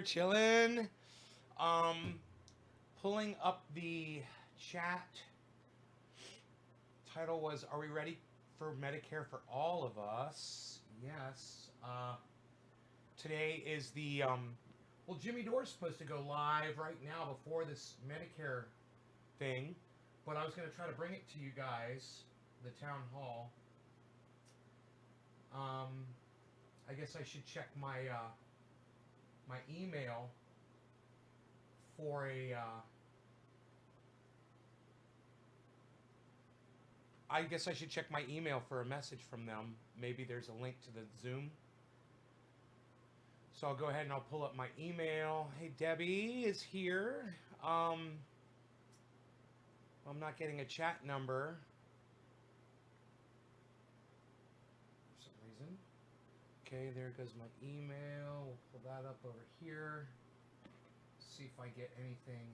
Chilling. Um, Pulling up the chat. Title was "Are we ready for Medicare for all of us?" Yes. Today is the well, Jimmy Dore's supposed to go live right now before this Medicare thing, but I was going to try to bring it to you guys, the town hall. Um, I guess I should check my email for a. I guess I should check my email for a message from them. Maybe there's a link to the Zoom. So I'll go ahead and I'll pull up my email. Hey, Debbie is here. I'm not getting a chat number for some reason. Okay, there goes my email. We'll pull that up over here. See if I get anything.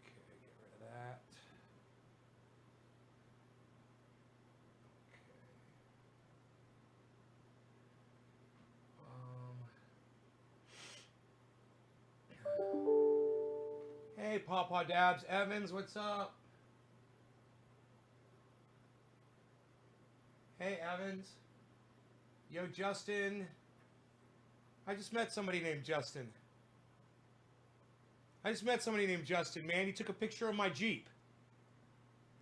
Okay, get rid of that. Okay. Hey, Pawpaw Dabs Evans, what's up? Hey, Evans. Yo, Justin. I just met somebody named Justin. Man. He took a picture of my Jeep.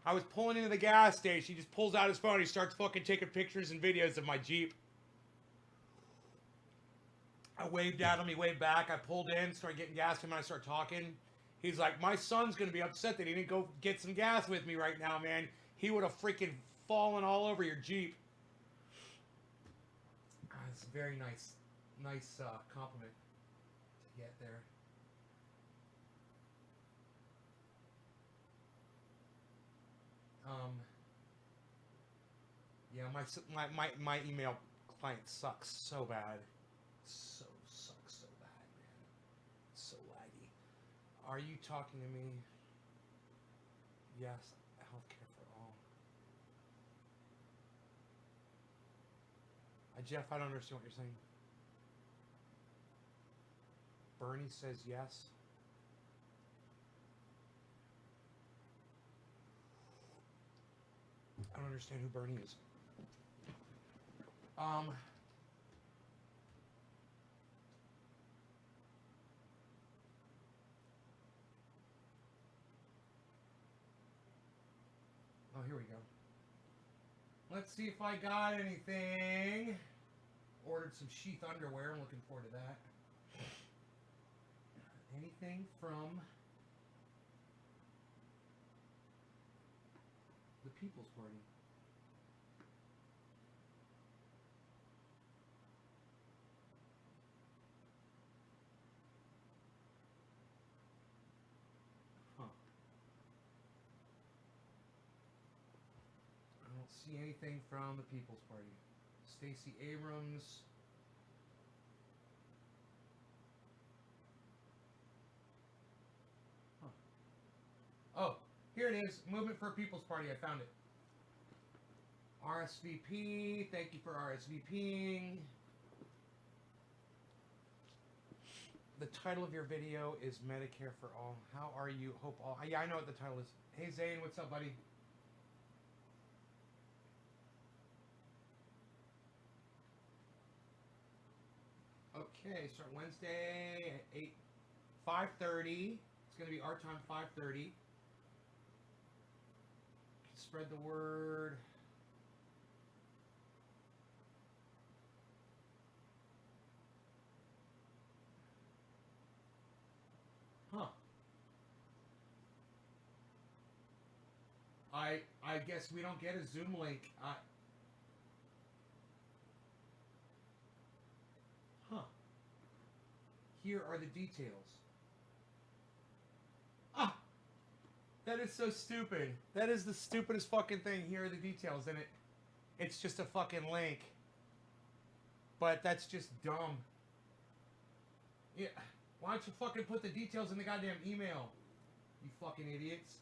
I was pulling into the gas station. He just pulls out his phone. He starts fucking taking pictures and videos of my Jeep. I waved at him. He waved back. I pulled in, started getting gas to him, and I started talking. He's like, my son's going to be upset that he didn't go get some gas with me right now, man. He would have freaking fallen all over your Jeep. It's a very nice compliment to get there. Yeah, my email client sucks so bad. Sucks so bad, man. It's so laggy. Are you talking to me? Yes, healthcare for all. Jeff, I don't understand what you're saying. Bernie says yes. I don't understand who Bernie is. Oh, here we go. Let's see if I got anything. Ordered some sheath underwear. I'm looking forward to that. Anything from the People's Party? Huh. I don't see anything from the People's Party. Stacey Abrams. Huh. Oh, here it is. Movement for a People's Party. I found it. RSVP. Thank you for RSVPing. The title of your video is Medicare for All. How are you? Hope all. Yeah, I know what the title is. Hey, Zane. What's up, buddy? Okay, start Wednesday at 5:30. It's going to be our time, 5:30. Spread the word. Huh. I guess we don't get a Zoom link. Huh. Here are the details. Ah! That is so stupid. That is the stupidest fucking thing. Here are the details, and it's just a fucking link. But that's just dumb. Yeah. Why don't you fucking put the details in the goddamn email? You fucking idiots.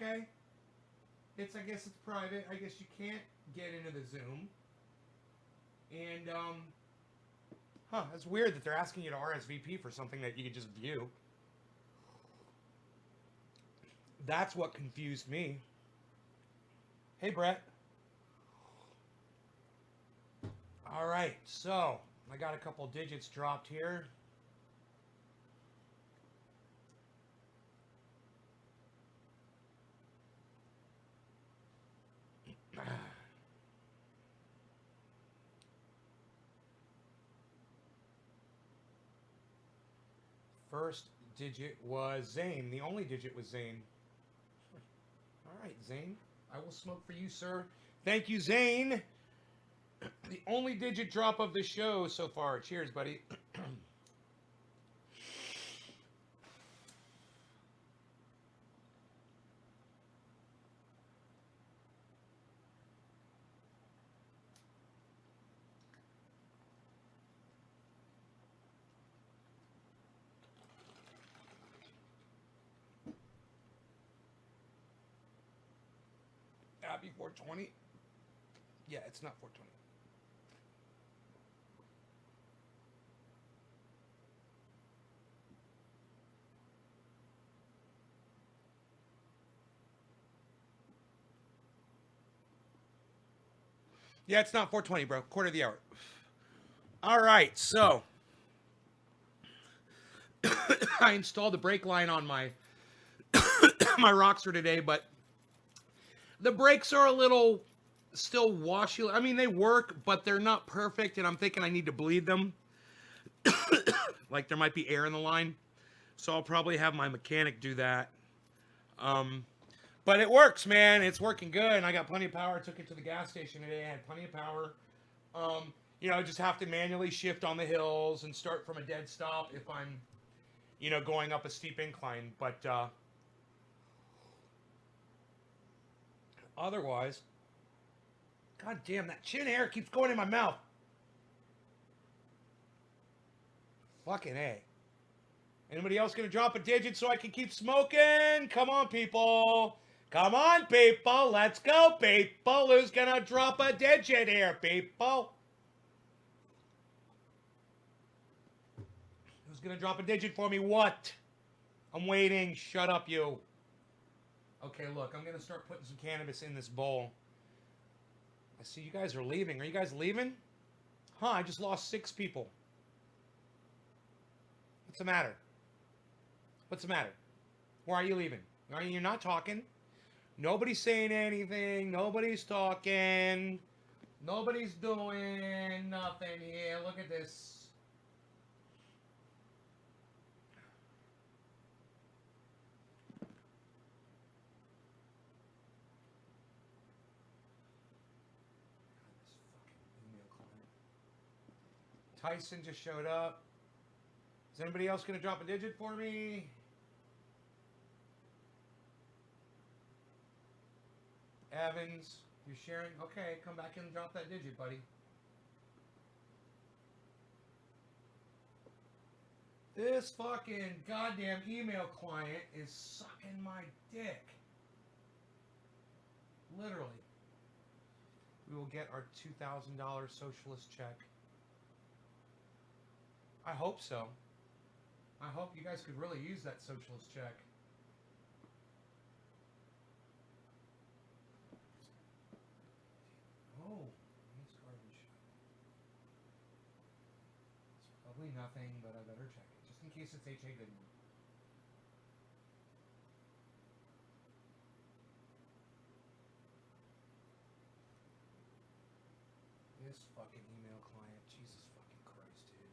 okay. I guess it's private. I guess you can't get into the Zoom. And, that's weird that they're asking you to RSVP for something that you could just view. That's what confused me. Hey, Brett. All right, so I got a couple digits dropped here. First digit was Zane. The only digit was Zane. All right, Zane. I will smoke for you, sir. Thank you, Zane. The only digit drop of the show so far. Cheers, buddy. Happy 420. Yeah, it's not 420. Yeah, it's not 420, bro. Quarter of the hour. All right, so I installed the brake line on my my Roxor today, but the brakes are a little still washy. I mean, they work, but they're not perfect, and I'm thinking I need to bleed them. Like there might be air in the line. So I'll probably have my mechanic do that. But it works, man. It's working good. And I got plenty of power. I took it to the gas station today. I had plenty of power. Just have to manually shift on the hills and start from a dead stop if I'm, going up a steep incline. But otherwise, god damn, that chin hair keeps going in my mouth. Fucking A. Anybody else gonna drop a digit so I can keep smoking? Come on, people. Come on, people. Let's go, people. Who's gonna drop a digit here, people? Who's gonna drop a digit for me? What? I'm waiting. Shut up, you. Okay, look. I'm gonna start putting some cannabis in this bowl. I see you guys are leaving. Are you guys leaving? Huh, I just lost 6 people. What's the matter? What's the matter? Why are you leaving? You're not talking. Nobody's saying anything. Nobody's talking. Nobody's doing nothing here. Look at this. Tyson just showed up. Is anybody else going to drop a digit for me? Evans, you're sharing? Okay, come back and drop that digit, buddy. This fucking goddamn email client is sucking my dick. Literally. We will get our $2,000 socialist check. I hope so. I hope you guys could really use that socialist check. Oh, nice garbage. It's probably nothing, but I better check it. Just in case it's H.A. Goodman. This fucking email client. Jesus fucking Christ, dude.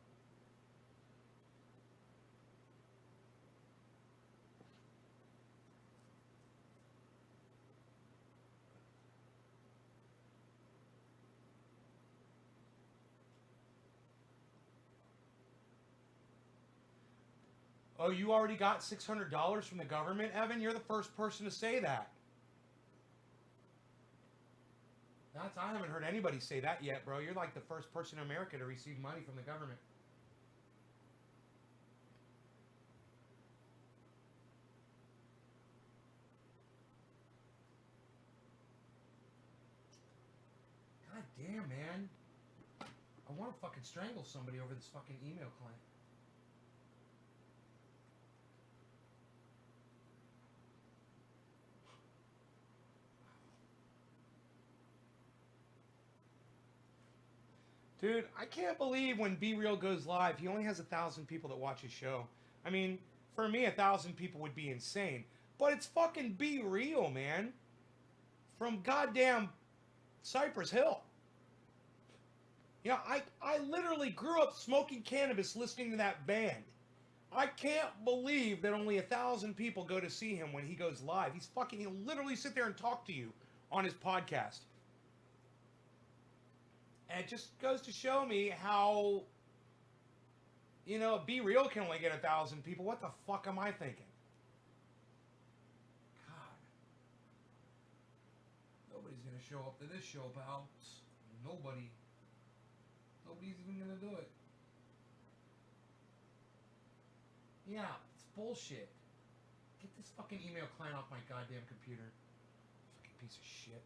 Oh, you already got $600 from the government, Evan? You're the first person to say that. I haven't heard anybody say that yet, bro. You're like the first person in America to receive money from the government. damn, man. I want to fucking strangle somebody over this fucking email client. Dude, I can't believe when Be Real goes live, he only has 1,000 people that watch his show. I mean, for me, 1,000 people would be insane. But it's fucking Be Real, man. From goddamn Cypress Hill. You know, I literally grew up smoking cannabis listening to that band. I can't believe that only 1,000 people go to see him when he goes live. He'll literally sit there and talk to you on his podcast. And it just goes to show me how, you know, Be Real can only get 1,000 people. What the fuck am I thinking? God. Nobody's going to show up to this show, pal. Nobody. Nobody's even going to do it. Yeah, it's bullshit. Get this fucking email client off my goddamn computer. Fucking piece of shit.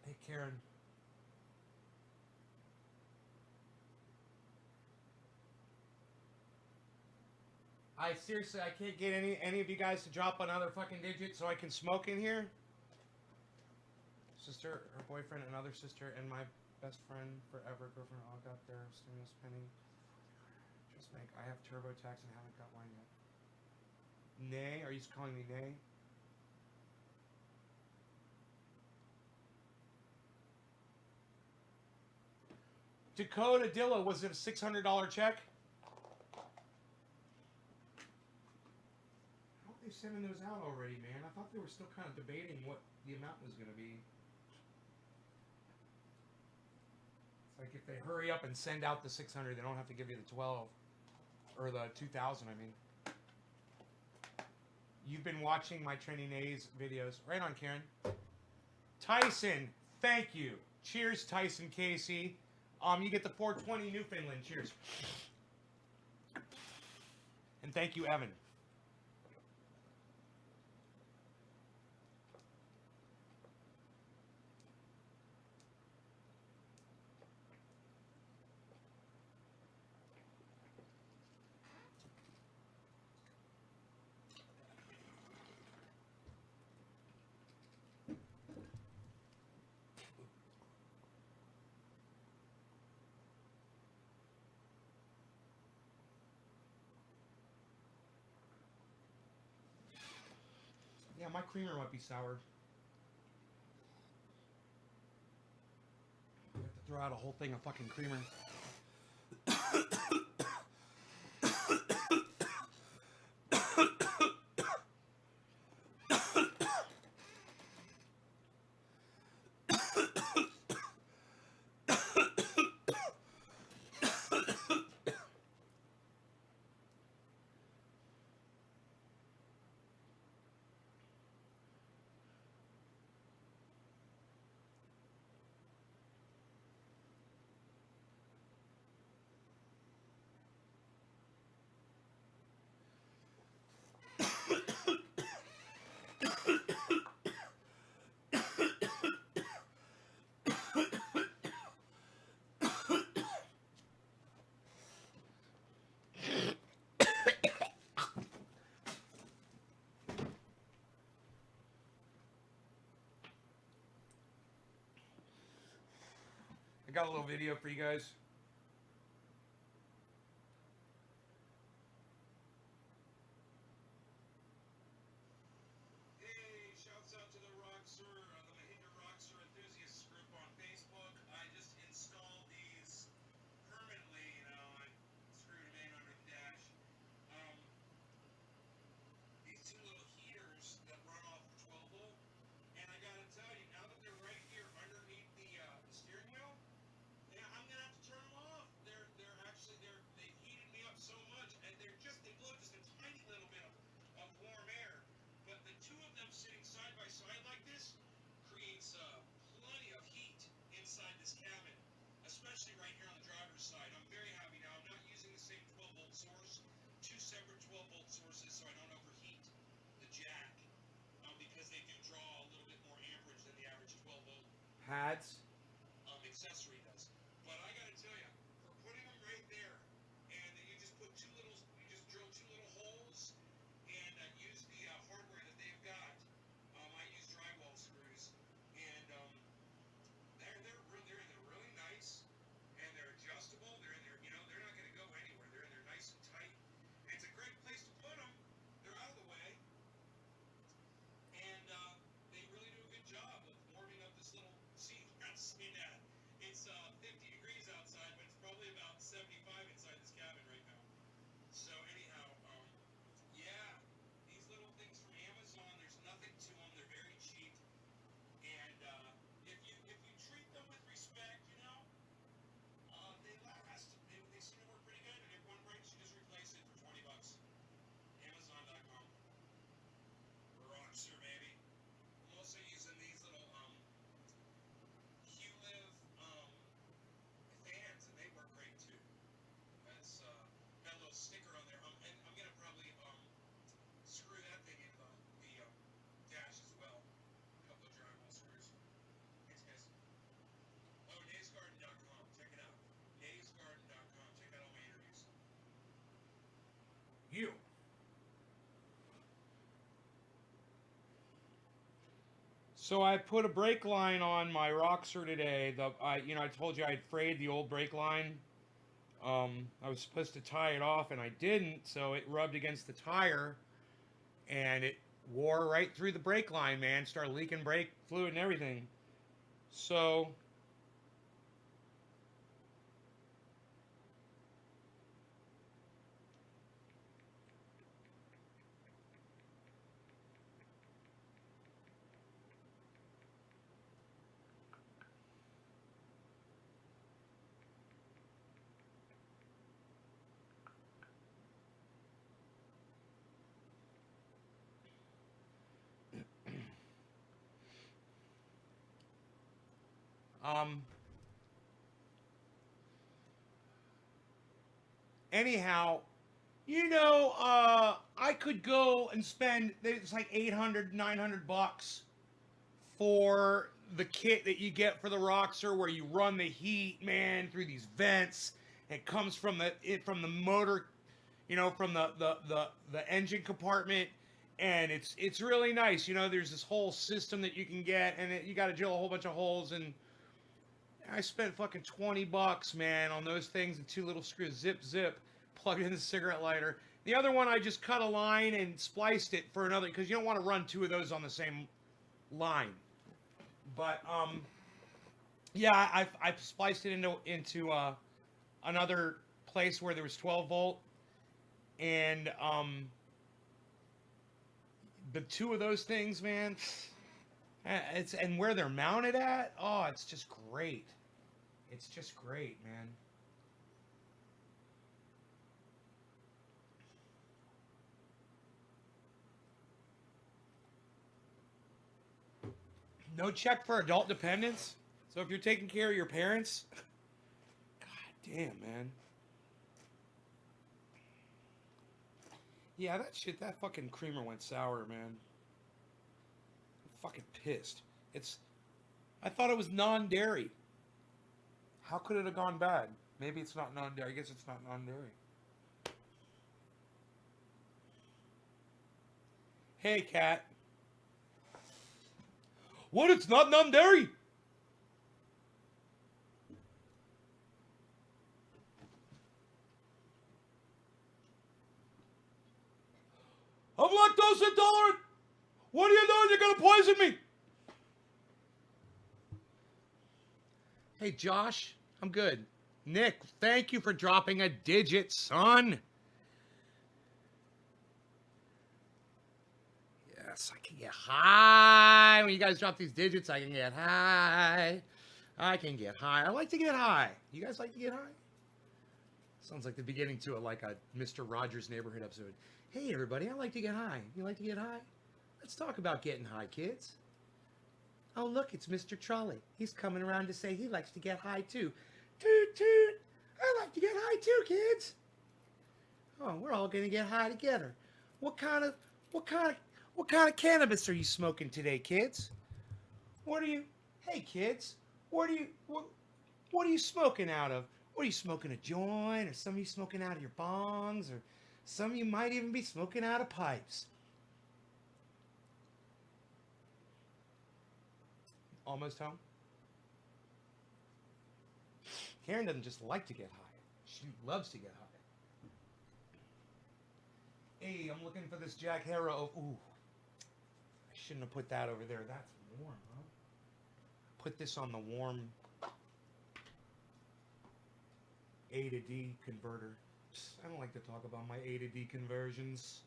Hey, Karen. I seriously, I can't get any of you guys to drop another fucking digit so I can smoke in here. Sister, her boyfriend, another sister, and my best friend forever girlfriend all got their stimulus penny. Just make. I have TurboTax and haven't got mine yet. Nay? Are you calling me Nay? Dakota Dilla, was it a $600 check? How are they sending those out already, man? I thought they were still kind of debating what the amount was going to be. It's like if they hurry up and send out the 600, they don't have to give you the 12. Or the 2,000, I mean. You've been watching my Training A's videos. Right on, Karen. Tyson, thank you. Cheers, Tyson Casey. You get the 420 Newfoundland. Cheers. And thank you, Evan. Yeah, my creamer might be sour. I have to throw out a whole thing of fucking creamer. I got a little video for you guys. they do draw a little bit more amperage than the average 12-volt Pads. accessory does. But I gotta tell you, for putting them right there, and you just put you just drill two little holes, and use the hardware that they've got. I use drywall screws, and they're really nice, and they're adjustable. They're in there, they're not gonna go anywhere. They're in there nice and tight. And it's a great place to put them. They're out of the way, and they really do a good job of warming up this little seat. See that? It's 50 degrees outside, but it's probably about 75 inside this cabin right now. So anyhow, yeah, these little things from Amazon, there's nothing to them. They're very cheap, and if you treat them with respect, they last. They seem to work pretty good. And if one breaks, you just replace it for $20. Amazon.com. Rocks her, baby. I'm also using these little Q-Live fans, and they work great too. That's got a little sticker on there. And I'm gonna probably screw that thing in the dash as well. A couple of drywall screws. Thanks, guys. Oh, naysgarden.com. Check it out. naysgarden.com. Check out all my interviews. You. So I put a brake line on my Roxer today. I told you I had frayed the old brake line. I was supposed to tie it off and I didn't, so it rubbed against the tire and it wore right through the brake line, man. Started leaking brake fluid and everything. So anyhow, I could go and spend, it's like 800, 900 bucks for the kit that you get for the Roxer, where you run the heat, man, through these vents. It comes from the motor, from the engine compartment, and it's really nice. There's this whole system that you can get, and you got to drill a whole bunch of holes. And I spent fucking $20, man, on those things and two little screws, zip, plugged in the cigarette lighter. The other one, I just cut a line and spliced it for another, because you don't want to run two of those on the same line. But yeah, I spliced it into another place where there was 12 volt, and the two of those things, man, and where they're mounted at, oh, it's just great. It's just great, man. No check for adult dependents. So if you're taking care of your parents, god damn, man. Yeah, that fucking creamer went sour, man. I'm fucking pissed. I thought it was non-dairy. How could it have gone bad? Maybe it's not non-dairy. I guess it's not non-dairy. Hey, cat. What? It's not non-dairy? I'm lactose intolerant. What are you doing? You're gonna poison me. Hey, Josh, I'm good. Nick, thank you for dropping a digit, son. Yes, I can get high. When you guys drop these digits, I can get high. I can get high. I like to get high. You guys like to get high? Sounds like the beginning to a Mr. Rogers' Neighborhood episode. Hey, everybody, I like to get high. You like to get high? Let's talk about getting high, kids. Oh, look, it's Mr. Trolley. He's coming around to say he likes to get high, too. Toot, toot. I like to get high, too, kids. Oh, we're all going to get high together. What kind of What kind of cannabis are you smoking today, kids? What are you? Hey, kids. What are you smoking out of? What are you smoking, a joint, or some of you smoking out of your bongs, or some of you might even be smoking out of pipes. Almost home. Karen doesn't just like to get high; she loves to get high. Hey, I'm looking for this Jack Harrow. Ooh, I shouldn't have put that over there. That's warm, huh? Put this on the warm A to D converter. I don't like to talk about my A to D conversions.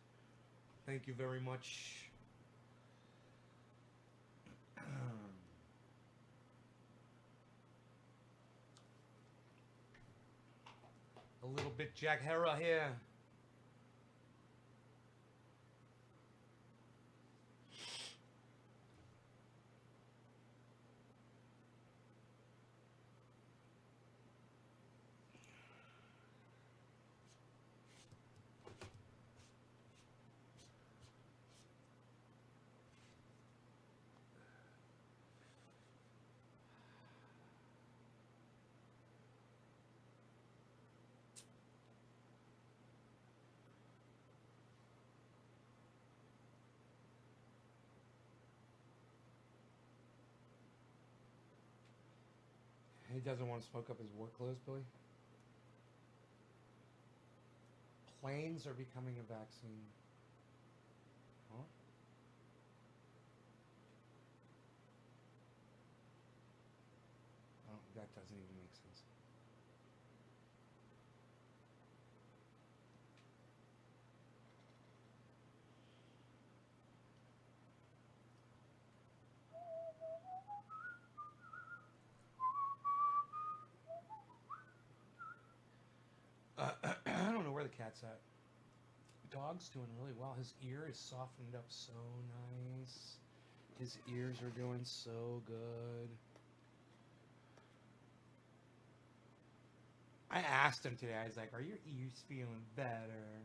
Thank you very much. A little bit Jack Harrow here. He doesn't want to smoke up his work clothes, Billy. Planes are becoming a vaccine. Huh? Oh, that doesn't even make sense. I don't know where the cat's at. Dog's doing really well. His ear is softened up so nice. His ears are doing so good. I asked him today, I was like, are your ears feeling better?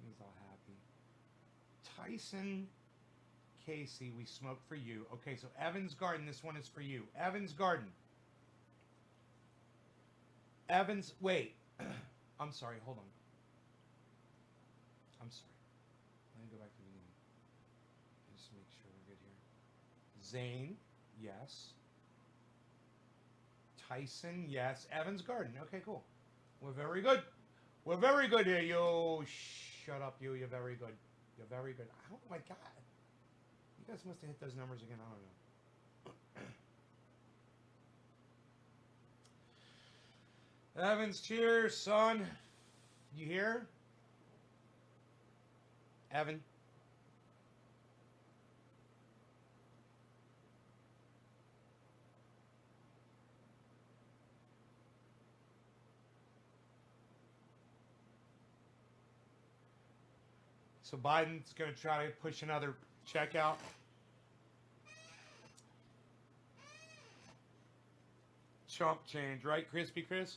He's all happy. Tyson Casey, we smoke for you. Okay, so Evan's Garden, this one is for you. Evan's Garden. Evans, wait. I'm sorry, hold on. I'm sorry. Let me go back to the beginning. Just make sure we're good here. Zane, yes. Tyson, yes. Evans Garden. Okay, cool. We're very good. We're very good here. You shut up, you. You're very good. You're very good. Oh my god. You guys must have hit those numbers again. I don't know. Evans, cheers, son. You here? Evan? So Biden's going to try to push another checkout. Chump change, right, Crispy Chris?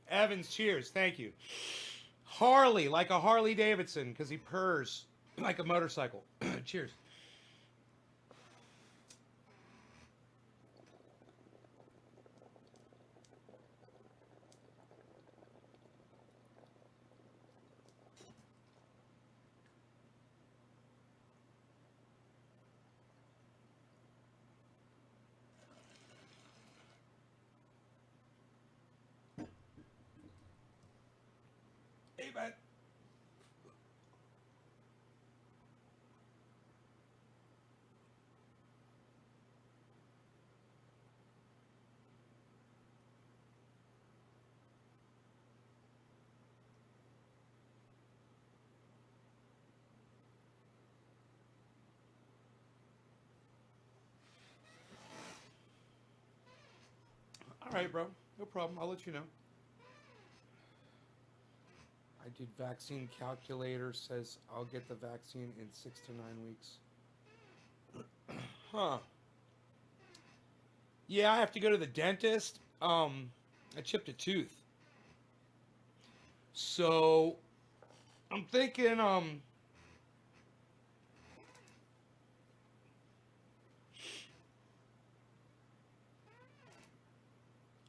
Evans, cheers. Thank you. Harley, like a Harley Davidson, because he purrs like a motorcycle. Cheers. Hey, man. All right, bro. No problem. I'll let you know. I did vaccine calculator says I'll get the vaccine in 6 to 9 weeks. Huh. Yeah, I have to go to the dentist. I chipped a tooth. So I'm thinking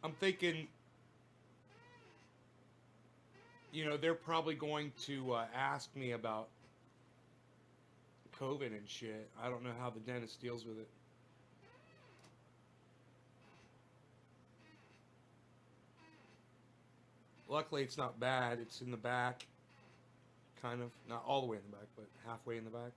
I'm thinking, they're probably going to ask me about COVID and shit. I don't know how the dentist deals with it. Luckily, it's not bad. It's in the back, kind of. Not all the way in the back, but halfway in the back.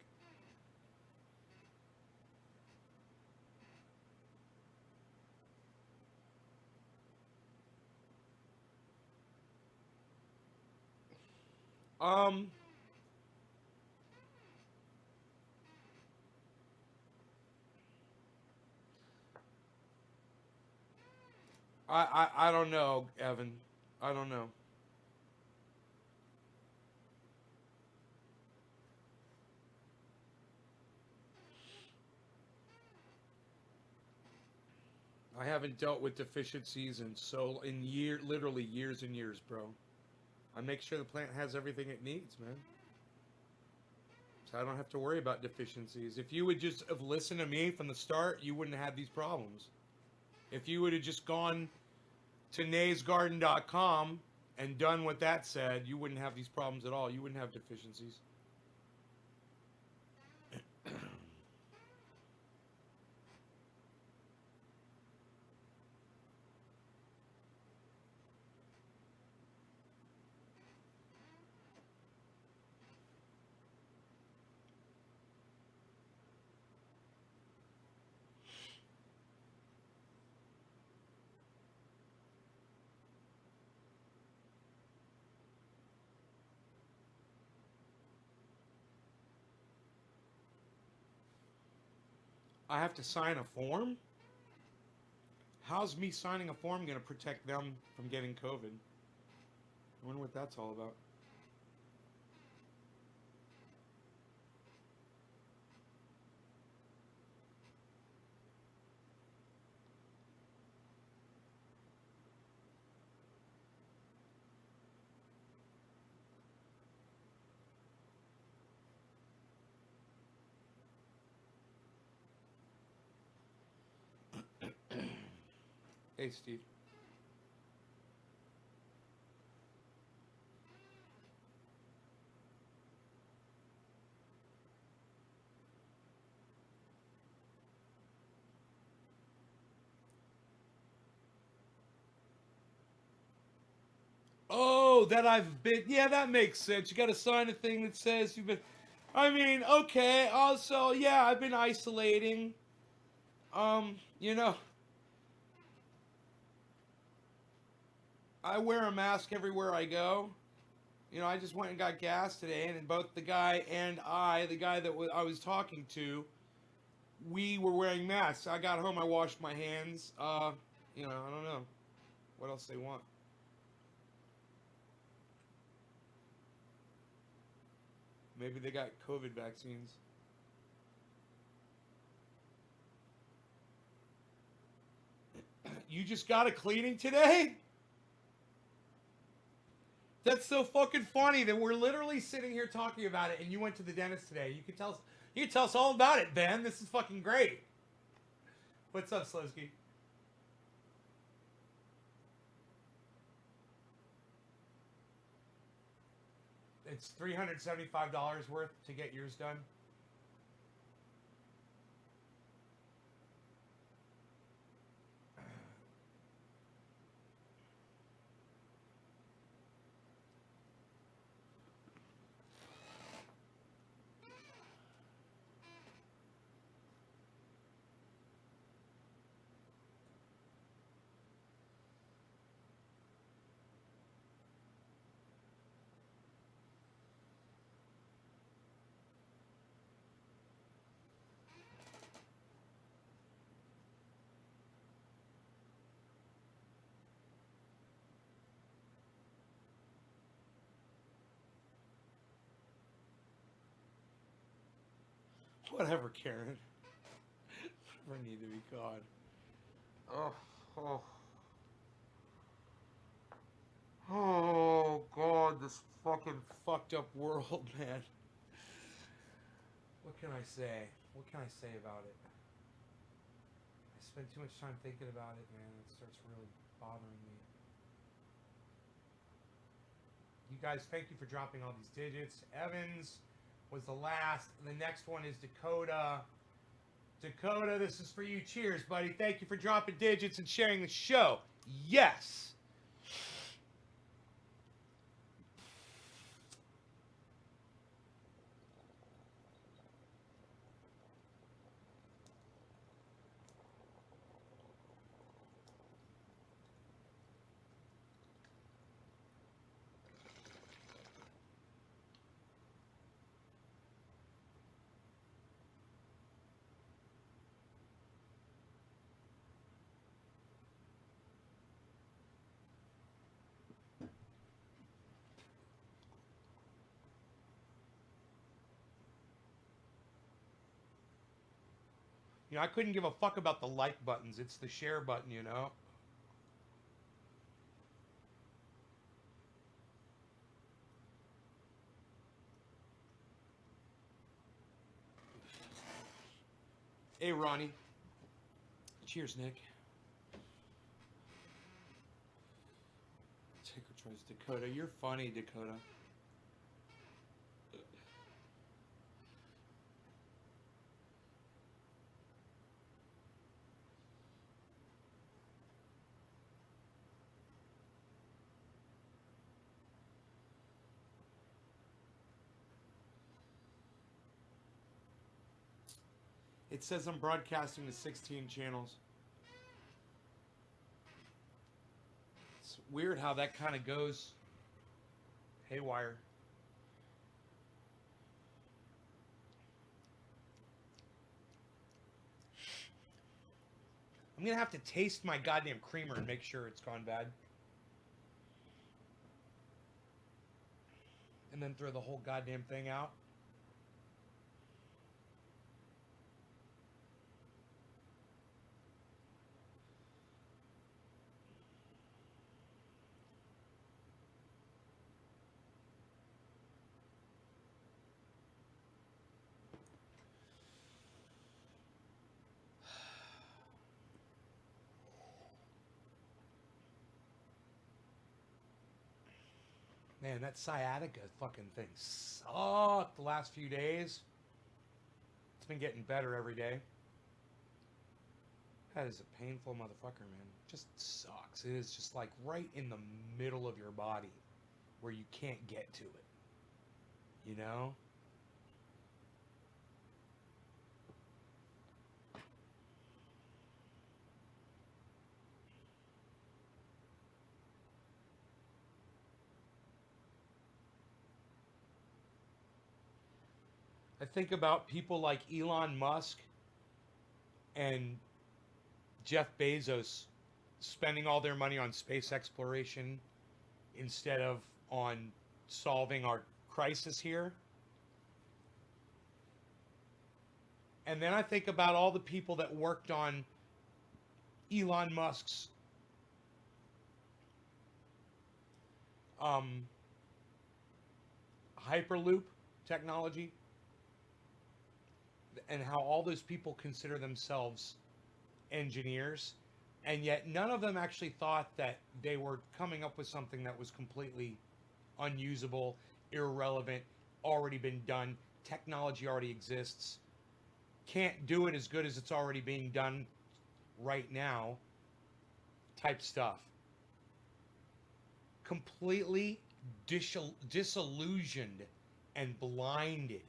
Um, I don't know, Evan. I don't know. I haven't dealt with deficiencies literally years and years, bro. I make sure the plant has everything it needs, man. So I don't have to worry about deficiencies. If you would just have listened to me from the start, you wouldn't have these problems. If you would have just gone to naysgarden.com and done what that said, you wouldn't have these problems at all. You wouldn't have deficiencies. I have to sign a form? How's me signing a form going to protect them from getting COVID? I wonder what that's all about. Hey, Steve. Oh, that I've been. Yeah, that makes sense. You got to sign a thing that says you've been. I mean, okay. Also, yeah, I've been isolating. You know, I wear a mask everywhere I go. I just went and got gas today, and both the guy and the guy that I was talking to, we were wearing masks. I got home, I washed my hands. I don't know what else they want. Maybe they got COVID vaccines. You just got a cleaning today? That's so fucking funny that we're literally sitting here talking about it, and you went to the dentist today. You can tell us. You can tell us all about it, Ben. This is fucking great. What's up, Slowski? It's $375 worth to get yours done. Whatever, Karen. Never need to be God. Oh, oh, oh, God, this fucking fucked up world, man. What can I say? What can I say about it? I spend too much time thinking about it, man. It starts really bothering guys, thank you for dropping all these digits. Evans was the last. The next one is Dakota. Dakota, this is for you. Cheers, buddy. Thank you for dropping digits and sharing the show. Yes. You know, I couldn't give a fuck about the like buttons. It's the share button, you know. Hey, Ronnie. Cheers, Nick. Take a choice, Dakota. You're funny, Dakota. It says I'm broadcasting to 16 channels. It's weird how that kind of goes haywire. I'm going to have to taste my goddamn creamer and make sure it's gone bad. And then throw the whole goddamn thing out. Man, that sciatica fucking thing sucked the last few days. It's been getting better every day. That is a painful motherfucker, man. Just sucks. It is just like right in the middle of your body where you can't get to it. You know? I think about people like Elon Musk and Jeff Bezos spending all their money on space exploration instead of on solving our crisis here. And then I think about all the people that worked on Elon Musk's Hyperloop technology, and how all those people consider themselves engineers, and yet none of them actually thought that they were coming up with something that was completely unusable, irrelevant, already been done, technology already exists, can't do it as good as it's already being done right now type stuff. Completely disillusioned and blinded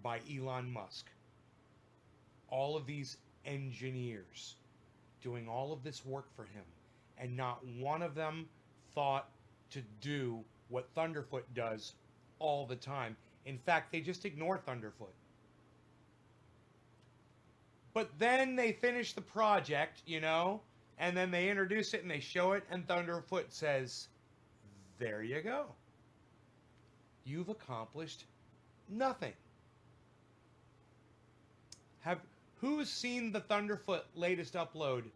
by Elon Musk. All of these engineers doing all of this work for him, and not one of them thought to do what Thunderfoot does all the time. In fact, they just ignore Thunderfoot. But then they finish the project, you know, and then they introduce it and they show it, and Thunderfoot says, there you go. You've accomplished nothing. Who's seen the Thunderfoot latest upload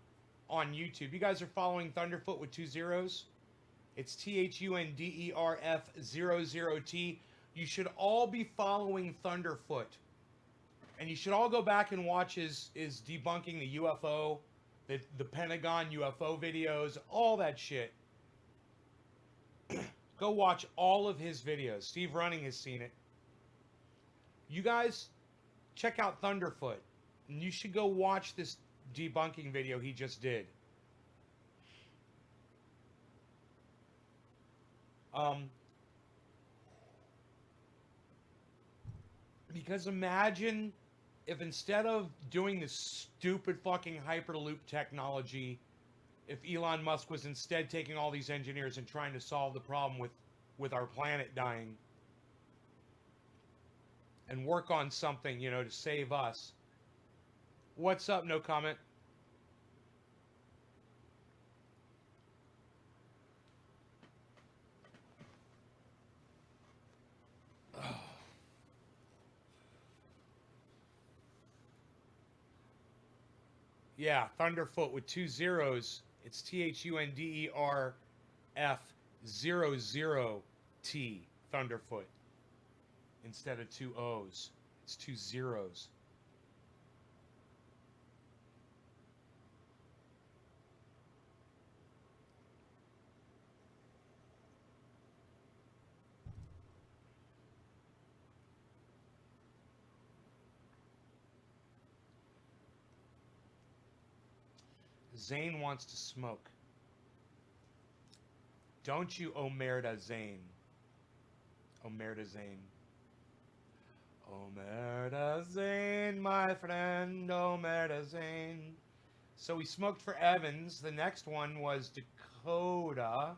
on YouTube? You guys are following Thunderfoot with 2 zeros? It's THUNDERF00T. You should all be following Thunderfoot. And you should all go back and watch his debunking the UFO, the Pentagon UFO videos, all that shit. Go watch all of his videos. Steve Running has seen it. You guys, check out Thunderfoot. And you should go watch this debunking video he just did. Because imagine if instead of doing this stupid fucking Hyperloop technology, if Elon Musk was instead taking all these engineers and trying to solve the problem with our planet dying and work on something, you know, to save us. What's up? No comment. Yeah, Thunderfoot with 2 zeros. It's THUNDERF00T. Thunderfoot. Instead of 2 O's. It's 2 zeros. Zane wants to smoke. Don't you, Omerta Zane? Omerta Zane. Omerta Zane, my friend, Omerta Zane. So we smoked for Evans. The next one was Dakota.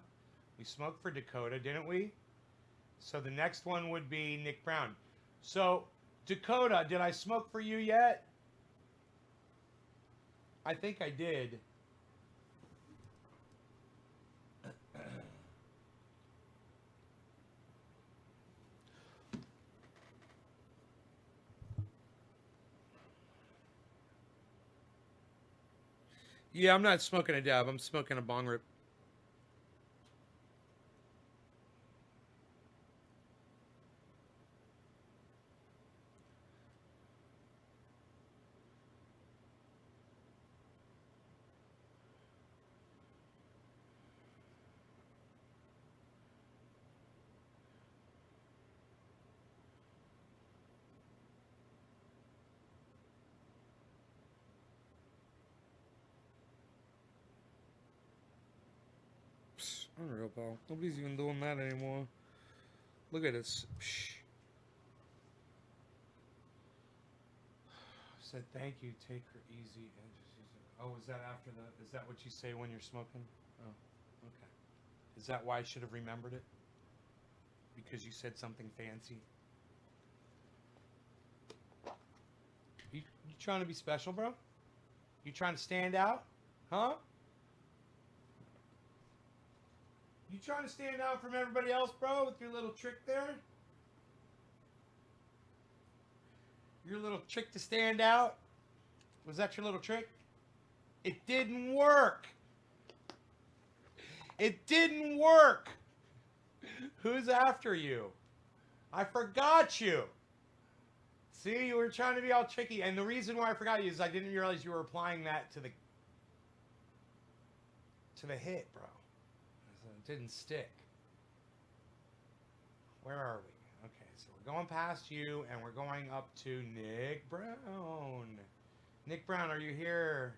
We smoked for Dakota, didn't we? So the next one would be Nick Brown. So, Dakota, did I smoke for you yet? I think I did. Yeah, I'm not smoking a dab. I'm smoking a bong rip. Unreal, pal. Nobody's even doing that anymore. Look at this. Psh. Said thank you. Take her easy and just use it. Oh, is that after the? Is that what you say when you're smoking? Oh, okay. Is that why I should have remembered it? Because you said something fancy. You trying to be special, bro? You trying to stand out? Huh? You trying to stand out from everybody else, bro, with your little trick there? Your little trick to stand out? Was that your little trick? It didn't work. It didn't work. Who's after you? I forgot you. See, you were trying to be all tricky. And the reason why I forgot you is I didn't realize you were applying that to the hit, bro. It didn't stick. Where are we? Okay, so we're going past you, and we're going up to Nick Brown. Nick Brown, are you here?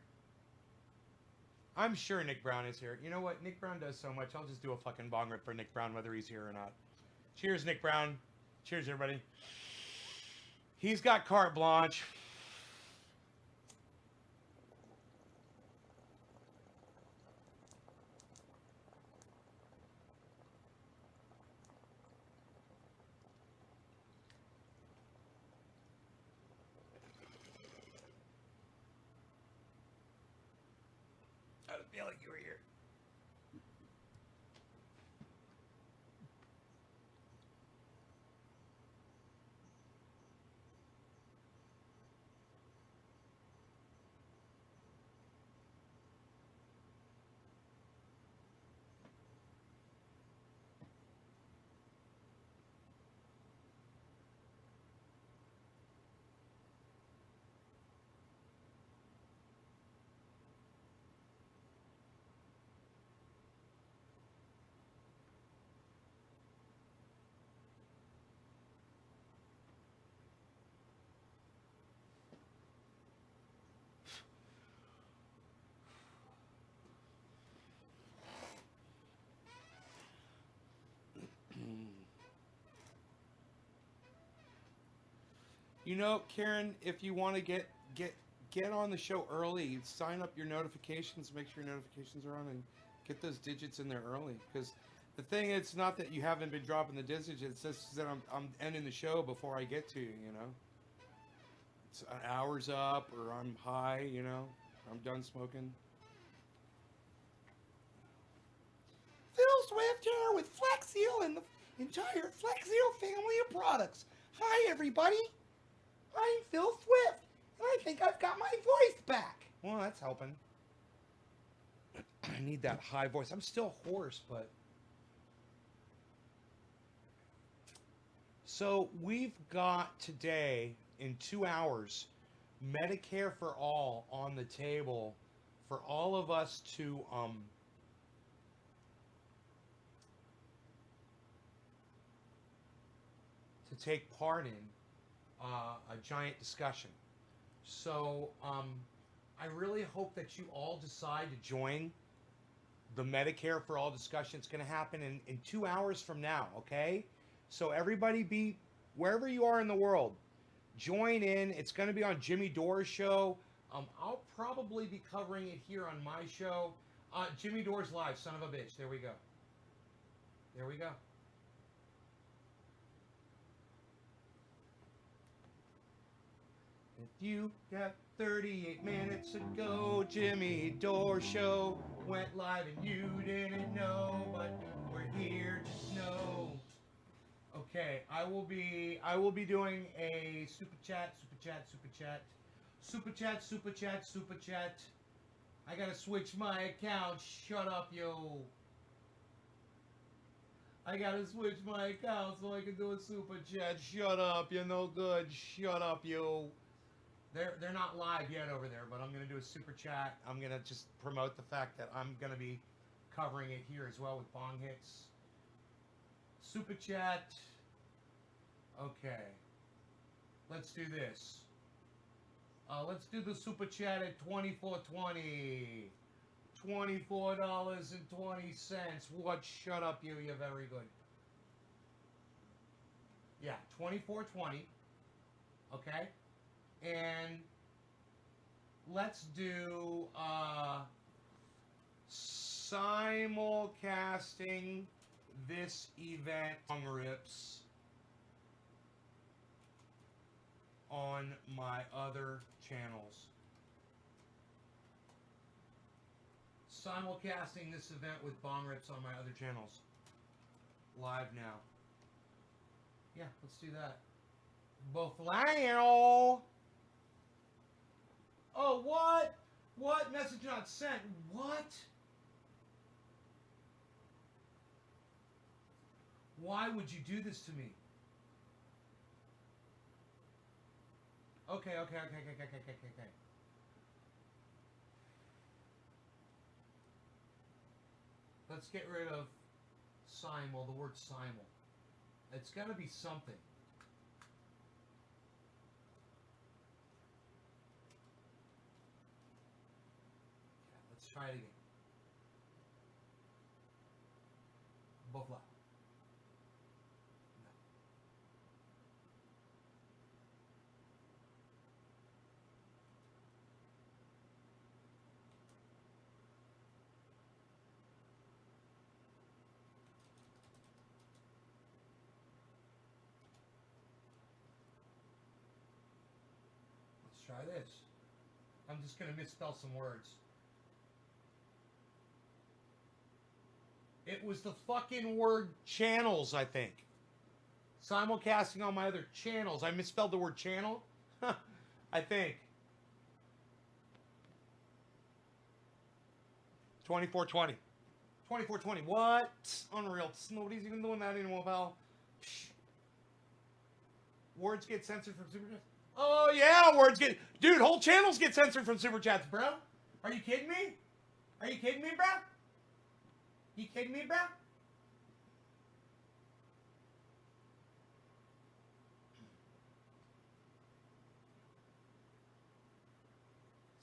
I'm sure Nick Brown is here. You know what? Nick Brown does so much. I'll just do a fucking bong rip for Nick Brown, whether he's here or not. Cheers, Nick Brown. Cheers, everybody. He's got carte blanche. I feel like you were here. You know, Karen, if you want to get on the show early, sign up your notifications, make sure your notifications are on, and get those digits in there early. Because the thing is not that you haven't been dropping the digits; it's just that I'm ending the show before I get to you. You know, it's an hour's up, or I'm high. You know, I'm done smoking. Phil Swift here with Flex Seal and the entire Flex Seal family of products. Hi, everybody. I'm Phil Swift, and I think I've got my voice back. Well, that's helping. I need that high voice. I'm still hoarse, but... So, we've got today, in 2 hours, Medicare for All on the table for all of us to take part in a giant discussion. So I really hope that you all decide to join the Medicare for All discussion. It's going to happen in 2 hours from now, okay? So everybody be, wherever you are in the world, join in. It's going to be on Jimmy Dore's show. I'll probably be covering it here on my show. Jimmy Dore's live, son of a bitch. There we go. There we go. If you got 38 minutes to go, Jimmy Dore show went live and you didn't know, but we're here, just know. Okay, I will be doing a super chat. I gotta switch my account. Shut up, yo. I gotta switch my account so I can do a super chat. Shut up, you're no good. Shut up, yo. They're not live yet over there, but I'm gonna do a super chat. I'm gonna just promote the fact that I'm gonna be covering it here as well with Bong Hits. Super chat. Okay. Let's do this. Let's do the super chat at $24.20. $24.20. What? Shut up, you. You're very good. Yeah, $24.20. Okay. And let's do simulcasting this event on rips on my other channels. Simulcasting this event with bong rips on my other channels. Live now. Yeah, let's do that. Boflao. Oh, what? What? Message not sent. What? Why would you do this to me? Okay. Let's get rid of simul, the word simul. It's got to be something. Okay, let's try it again. Bofla. Try this. I'm just going to misspell some words. It was the fucking word channels, I think. Simulcasting on my other channels. I misspelled the word channel. I think. 2420. 2420. What? Unreal. Nobody's even doing that anymore, pal. Psh. Words get censored from Super Chats. Oh, yeah, words get... Dude, whole channels get censored from Super Chats, bro. Are you kidding me? Are you kidding me, bro? You kidding me, bro?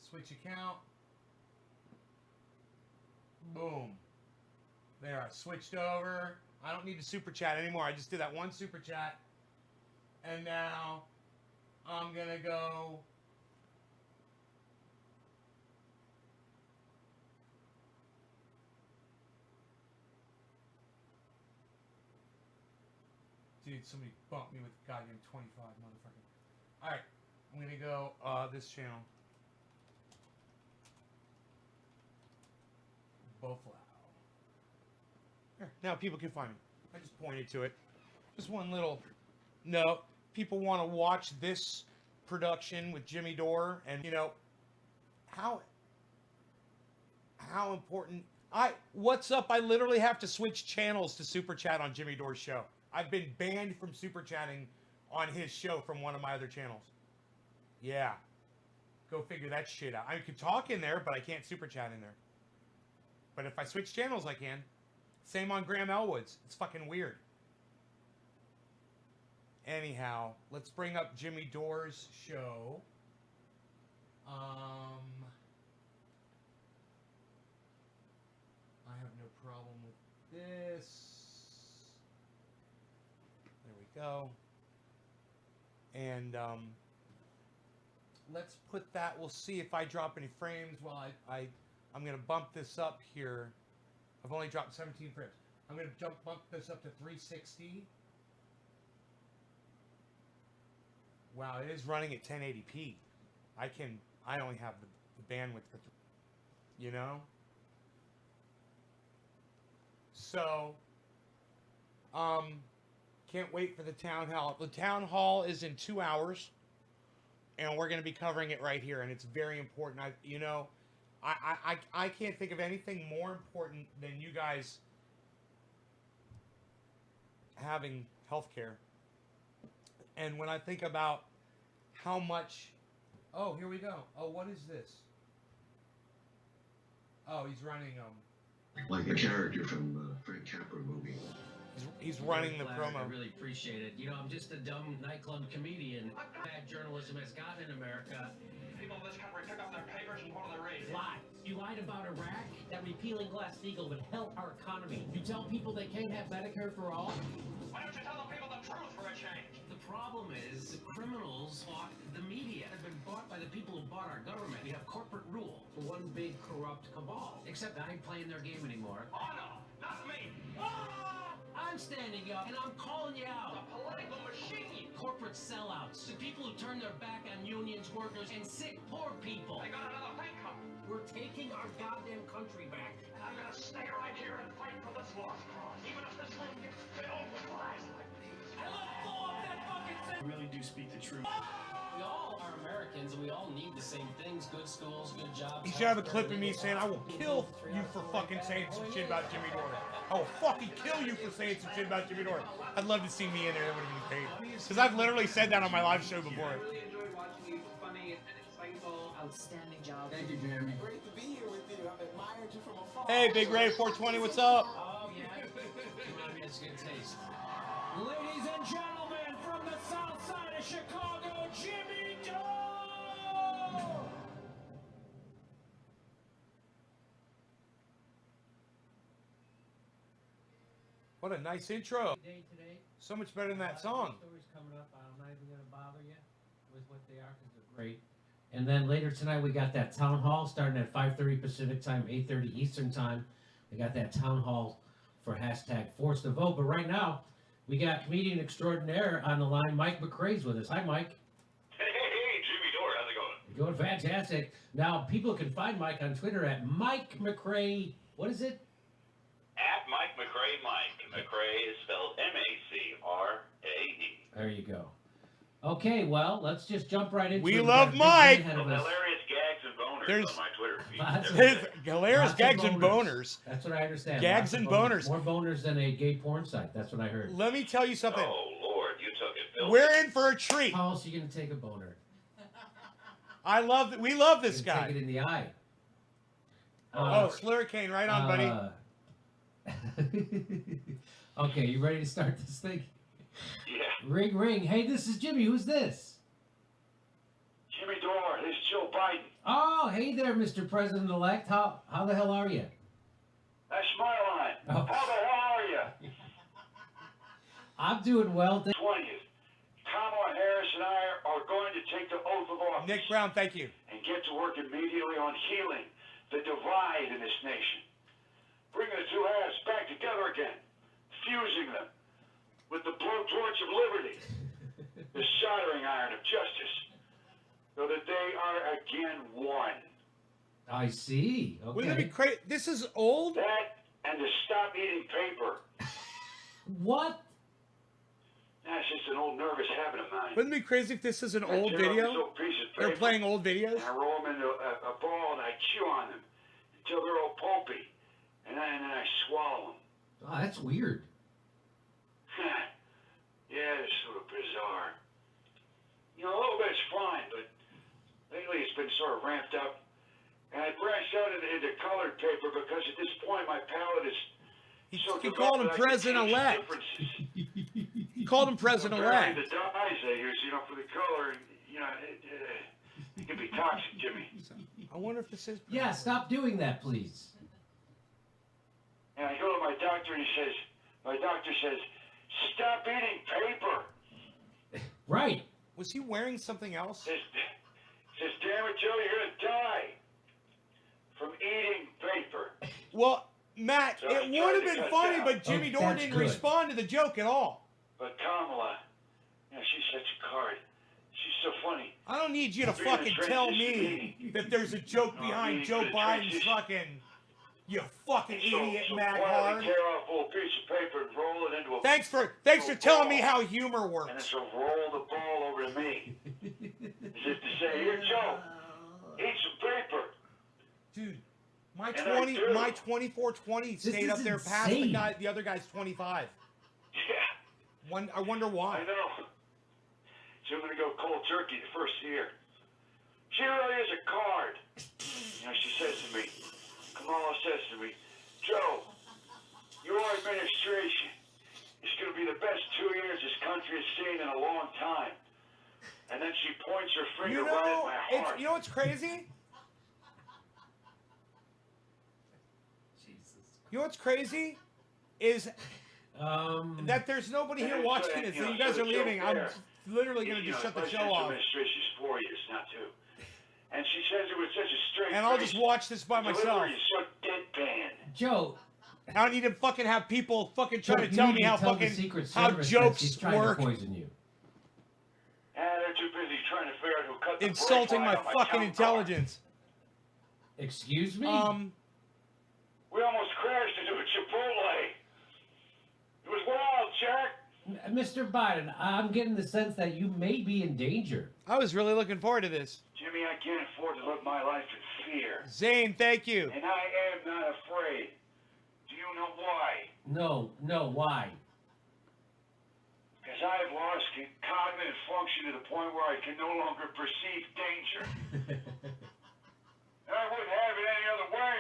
Switch account. Boom. There, I switched over. I don't need to Super Chat anymore. I just did that one Super Chat. And now... I'm gonna go. Dude, somebody bumped me with goddamn 25, motherfucker. Alright, I'm gonna go this channel. Buffalo. Here, now people can find me. I just pointed to it. Just one little note. People want to watch this production with Jimmy Dore, and you know how important. What's up? I literally have to switch channels to super chat on Jimmy Dore's show. I've been banned from super chatting on his show from one of my other channels. Yeah. Go figure that shit out. I could talk in there, but I can't super chat in there. But if I switch channels, I can. Same on Graham Elwood's. It's fucking weird. Anyhow, let's bring up Jimmy Dore's show. I have no problem with this. There we go. And let's put that. We'll see if I drop any frames while I'm going to bump this up here. I've only dropped 17 frames. I'm going to bump this up to 360. Wow, it is running at 1080p. I only have the bandwidth for, you know? So, can't wait for the town hall. The town hall is in 2 hours, and we're going to be covering it right here, and it's very important. I can't think of anything more important than you guys having health care. And when I think about how much... Oh, here we go. Oh, what is this? Oh, he's running... Like the character from the Frank Capra movie. He's running the promo. I really appreciate it. You know, I'm just a dumb nightclub comedian. Bad journalism has gotten in America. People in this country pick up their papers and go to the radio. Lies. You lied about Iraq, that repealing Glass-Steagall would help our economy. You tell people they can't have Medicare for all. Why don't you tell the people the truth for a change? The problem is, criminals bought the media. They've been bought by the people who bought our government. We have corporate rule for one big corrupt cabal. Except I ain't playing their game anymore. Oh no, not me. Ah! I'm standing up and I'm calling you out. The political machine. Corporate sellouts. The people who turn their back on unions, workers, and sick, poor people. They got another thing coming. We're taking our goddamn country back. And I'm gonna stay right here and fight for this lost cause, even if this land gets filled with lies like these. And let's blow up that fucking city. I really do speak the truth. We all are Americans and we all need the same things. Good schools, good jobs. He should have a clip of me saying, I will kill you for fucking saying some shit about Jimmy Dore. I will fucking kill you for saying some shit about Jimmy Dore. I'd love to see me in there. That would have been great. Because I've literally said that on my live show before. I really enjoyed watching you. It's funny and insightful. Outstanding job. Thank you, Jeremy. Great to be here with you. I've admired you from afar. Hey, Big Ray 420, what's up? Oh, yeah. I mean, it's good taste. Ladies and gentlemen, from the south side of Chicago, Jimmy Dore! What a nice intro. Today. So much better than that song. Stories coming up. I'm not even going to bother you with what they are because they're great. And then later tonight, we got that town hall starting at 5:30 Pacific time, 8:30 Eastern time. We got that town hall for hashtag Force the Vote. But right now, we got comedian extraordinaire on the line. Mike McRae's with us. Hi, Mike. Hey, Jimmy Dore, how's it Going going? fantastic. Now, people can find Mike on Twitter at Mike McRae. What is it? At Mike McRae. McRae is spelled M-A-C-R-A-E. There you go. Okay, well, let's just jump right into it. We We've love got a big Mike. day ahead of us. Hilarious gags and boners There's- on my Twitter feed. Lots of- There's hilarious Lots of gags and boners. That's what I understand. Gags Lots of and boners. More boners than a gay porn site. That's what I heard. Let me tell you something. Oh, Lord, you took it, Bill. We're in for a treat. How else are you going to take a boner? We love this You can guy. Take it in the eye. Oh, Slurricane, right on, buddy. Okay, you ready to start this thing? Yeah. Ring, ring. Hey, this is Jimmy. Who's this? Jimmy Dore, this is Joe Biden. Oh, hey there, Mr. President-elect. How the hell are you? That's my line. Oh. How the hell are you? I'm doing well. 20th. Kamala Harris and I are going to Nick Brown, thank you. and get to work immediately on healing the divide in this nation. Bringing the two halves back together again, fusing them with the blowtorch of liberty, the soldering iron of justice, so that they are again one. I see. Wouldn't it Okay. be crazy? This is old? That and to stop eating paper. What? That's just an old nervous habit of mine. Wouldn't it be crazy if this is an I old tear up this video? little piece of They're paper, playing old videos? and I roll them into a ball and I chew on them until they're all pulpy, and then I swallow them. Oh, that's weird. Yeah, it's sort of bizarre. You know, a little bit's fine, but lately it's been sort of ramped up. And I branched out into colored paper because at this point my palate is so He developed called him that I can taste President-elect. differences. He called him Apparently President-elect. the dyes they use, you know, for the color, you know, it can be toxic, Jimmy. I wonder if this is... Yeah, stop doing that, please. And I go to my doctor and my doctor says, stop eating paper. Right. Was he wearing something else? Says, damn it, Joe, you're gonna die from eating paper. Well, Matt, So it I'm would trying have to been cut funny, down. but Jimmy Oh, Dore that's didn't good. respond to the joke at all. But Kamala, you know, she's such a card. She's so funny. I don't need you to Being a fucking tell transition me meeting. that there's a joke No, behind meaning Joe for the Biden's transition. fucking... You fucking idiot, so Matt quietly Hard. tear off a little piece of paper and roll it into a... Thanks for telling me how humor And then works. she'll roll the ball over to me. As if to say, here, Joe, eat some paper. Dude, my And I do. 2420 stayed is up there past insane. the other guy's 25. Yeah, I wonder why. I know. So I'm going to go cold turkey the first year. She really is a card. You know, she says to me, Kamala says to me, Joe, your administration is going to be the best 2 years this country has seen in a long time. And then she points her finger You right at know, my heart. you know what's crazy? You know what's crazy? Is that there's nobody here And watching so, this, you and know, you guys so are leaving. Joe I'm there, literally going to you just know, shut the show presidential off. administration is 4 years, not 2. And she says it with such a straight And I'll face. just watch this by myself. Delivery is so deadpan. Joe, I don't need to fucking have people fucking trying Joe, to you tell need me to how tell the fucking Secret how Service that jokes she's trying work. to poison you. They're too busy trying to figure out who cut the Insulting brake my line on fucking town car. intelligence. Excuse me? We almost crashed into a Chipotle. It was wild, Jack. Mr. Biden, I'm getting the sense that you may be in danger. I was really looking forward to this. Jimmy, I can't afford to live my life in fear. Zane, thank you. And I am not afraid. Do you know why? No, why? Because I have lost cognitive function to the point where I can no longer perceive danger. And I wouldn't have it any other way.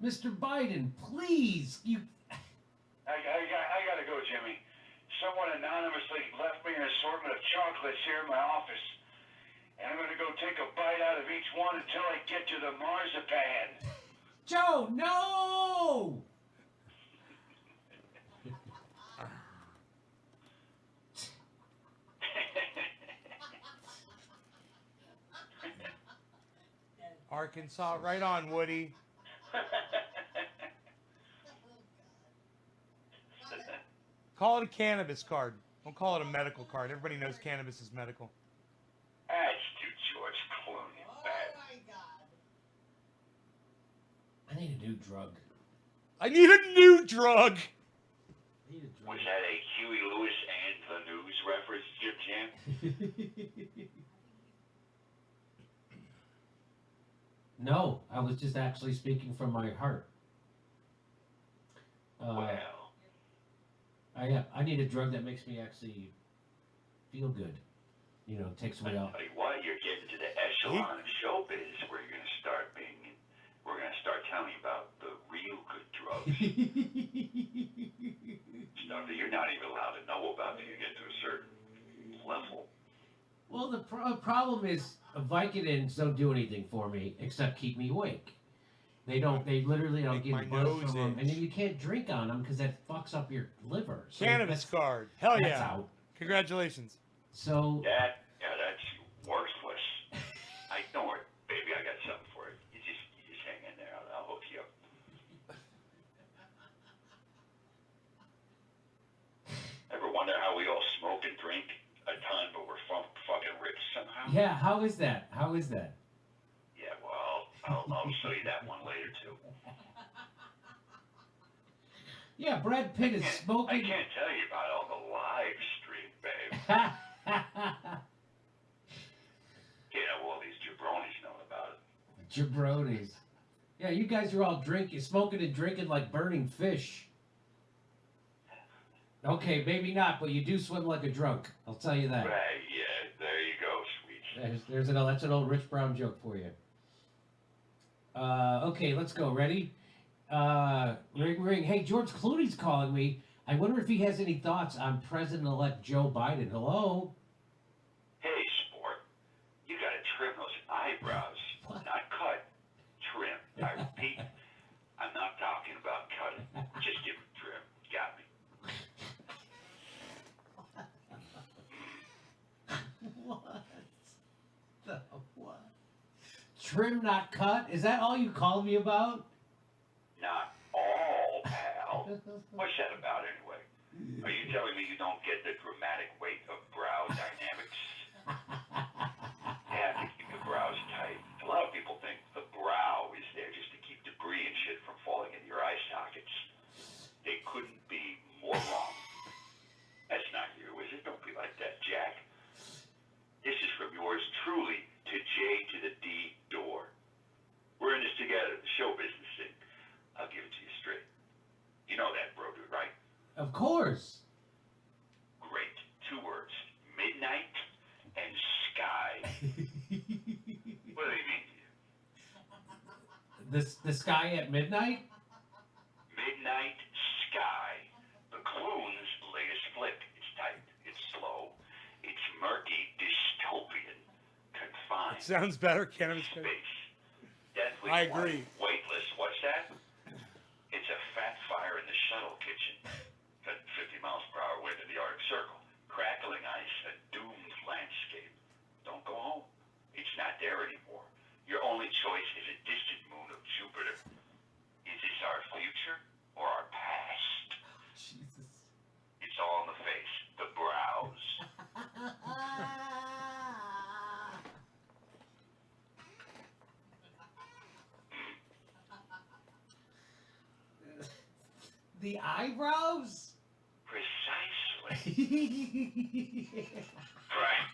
Mr. Biden, please, you... I gotta go, Jimmy. Someone anonymously left me an assortment of chocolates here in my office. And I'm gonna go take a bite out of each one until I get to the marzipan. Joe, no! Arkansas, right on, Woody. Call it a cannabis card. Don't call it a medical card. Everybody knows cannabis is medical. That's too George Clooney, man. I need a new drug. I need a new drug. I need a Was drug. that a Huey Lewis and the News reference, Jim Jam? No, I was just actually speaking from my heart. Well, I need a drug that makes me actually feel good. You know, takes away all. I tell you what, you're getting to the echelon of showbiz where you're gonna start we're gonna start telling you about the real good drugs. Stuff that you're not even allowed to know about till you get to a certain level. Well, the problem is Vicodins don't do anything for me except keep me awake. They don't. They literally don't Make give my you buzz nose from them, itch. and then you can't drink on them because that fucks up your liver. So Cannabis that's- card. Hell that's yeah. out. Congratulations. So That's worthless. Yeah, how is that? How is that? Yeah, well, I'll show you that one later too. Yeah, Brad Pitt is I smoking. can't tell you about all the live stream, babe. You know, all these jabronis know about it. Jabronis. Yeah, you guys are all drinking, smoking and drinking like burning fish. Okay, maybe not, but you do swim like a drunk. I'll tell you that. Right, yeah, there you go, sweet. That's an old Rich Brown joke for you. Okay, let's go. Ready? Ring, ring. Hey, George Clooney's calling me. I wonder if he has any thoughts on President-elect Joe Biden. Hello? Hey, sport, you gotta trim those eyebrows. What? Not cut, trim. I repeat, I'm not talking about cutting. Just give it trim. Got me. What? The what? Trim, not cut? Is that all you called me about? Not all, pal. What's that about anyway? Are you telling me you don't get the dramatic weight of brow dynamics? You have to keep the brows tight. A lot of people think the brow is there just to keep debris and shit from falling into your eye sockets. They couldn't be more wrong. That's not you, is it? Don't be like that, Jack. This is from yours truly to J to the D door. We're in this together, the show business thing. I'll give it to you straight. You know that, bro, dude, right? Of course. Great. 2 words. Midnight and sky. What do they mean to you? The sky at midnight? Midnight sky. The Clune's latest flick. It's tight. It's slow. It's murky, dystopian, confined. It sounds better, cannabis. Space. Deathly I agree. Weightless. What's that? It's a fat fire in the shuttle kitchen. At 50 miles per hour wind in the Arctic Circle. Crackling ice, a doomed landscape. Don't go home. It's not there anymore. Your only choice is a distant moon of Jupiter. Is this our future or our past? Jesus. It's all in the face. The brows. The eyebrows? Precisely. Right.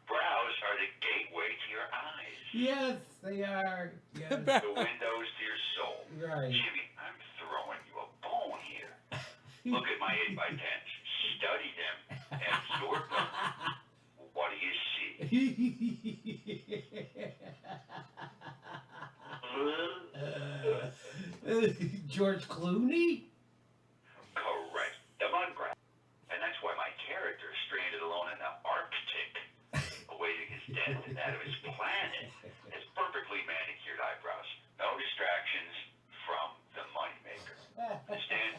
Brows are the gateway to your eyes. Yes, they are. Yes. The windows to your soul. Right. Jimmy, I'm throwing you a bone here. Look at my 8x10s. Study them. Absorb them. What do you see? George Clooney? Correct. The mud grab. And that's why my character is stranded alone in the Arctic, awaiting his death and that of his planet, has perfectly manicured eyebrows. No distractions from the moneymaker. Understand?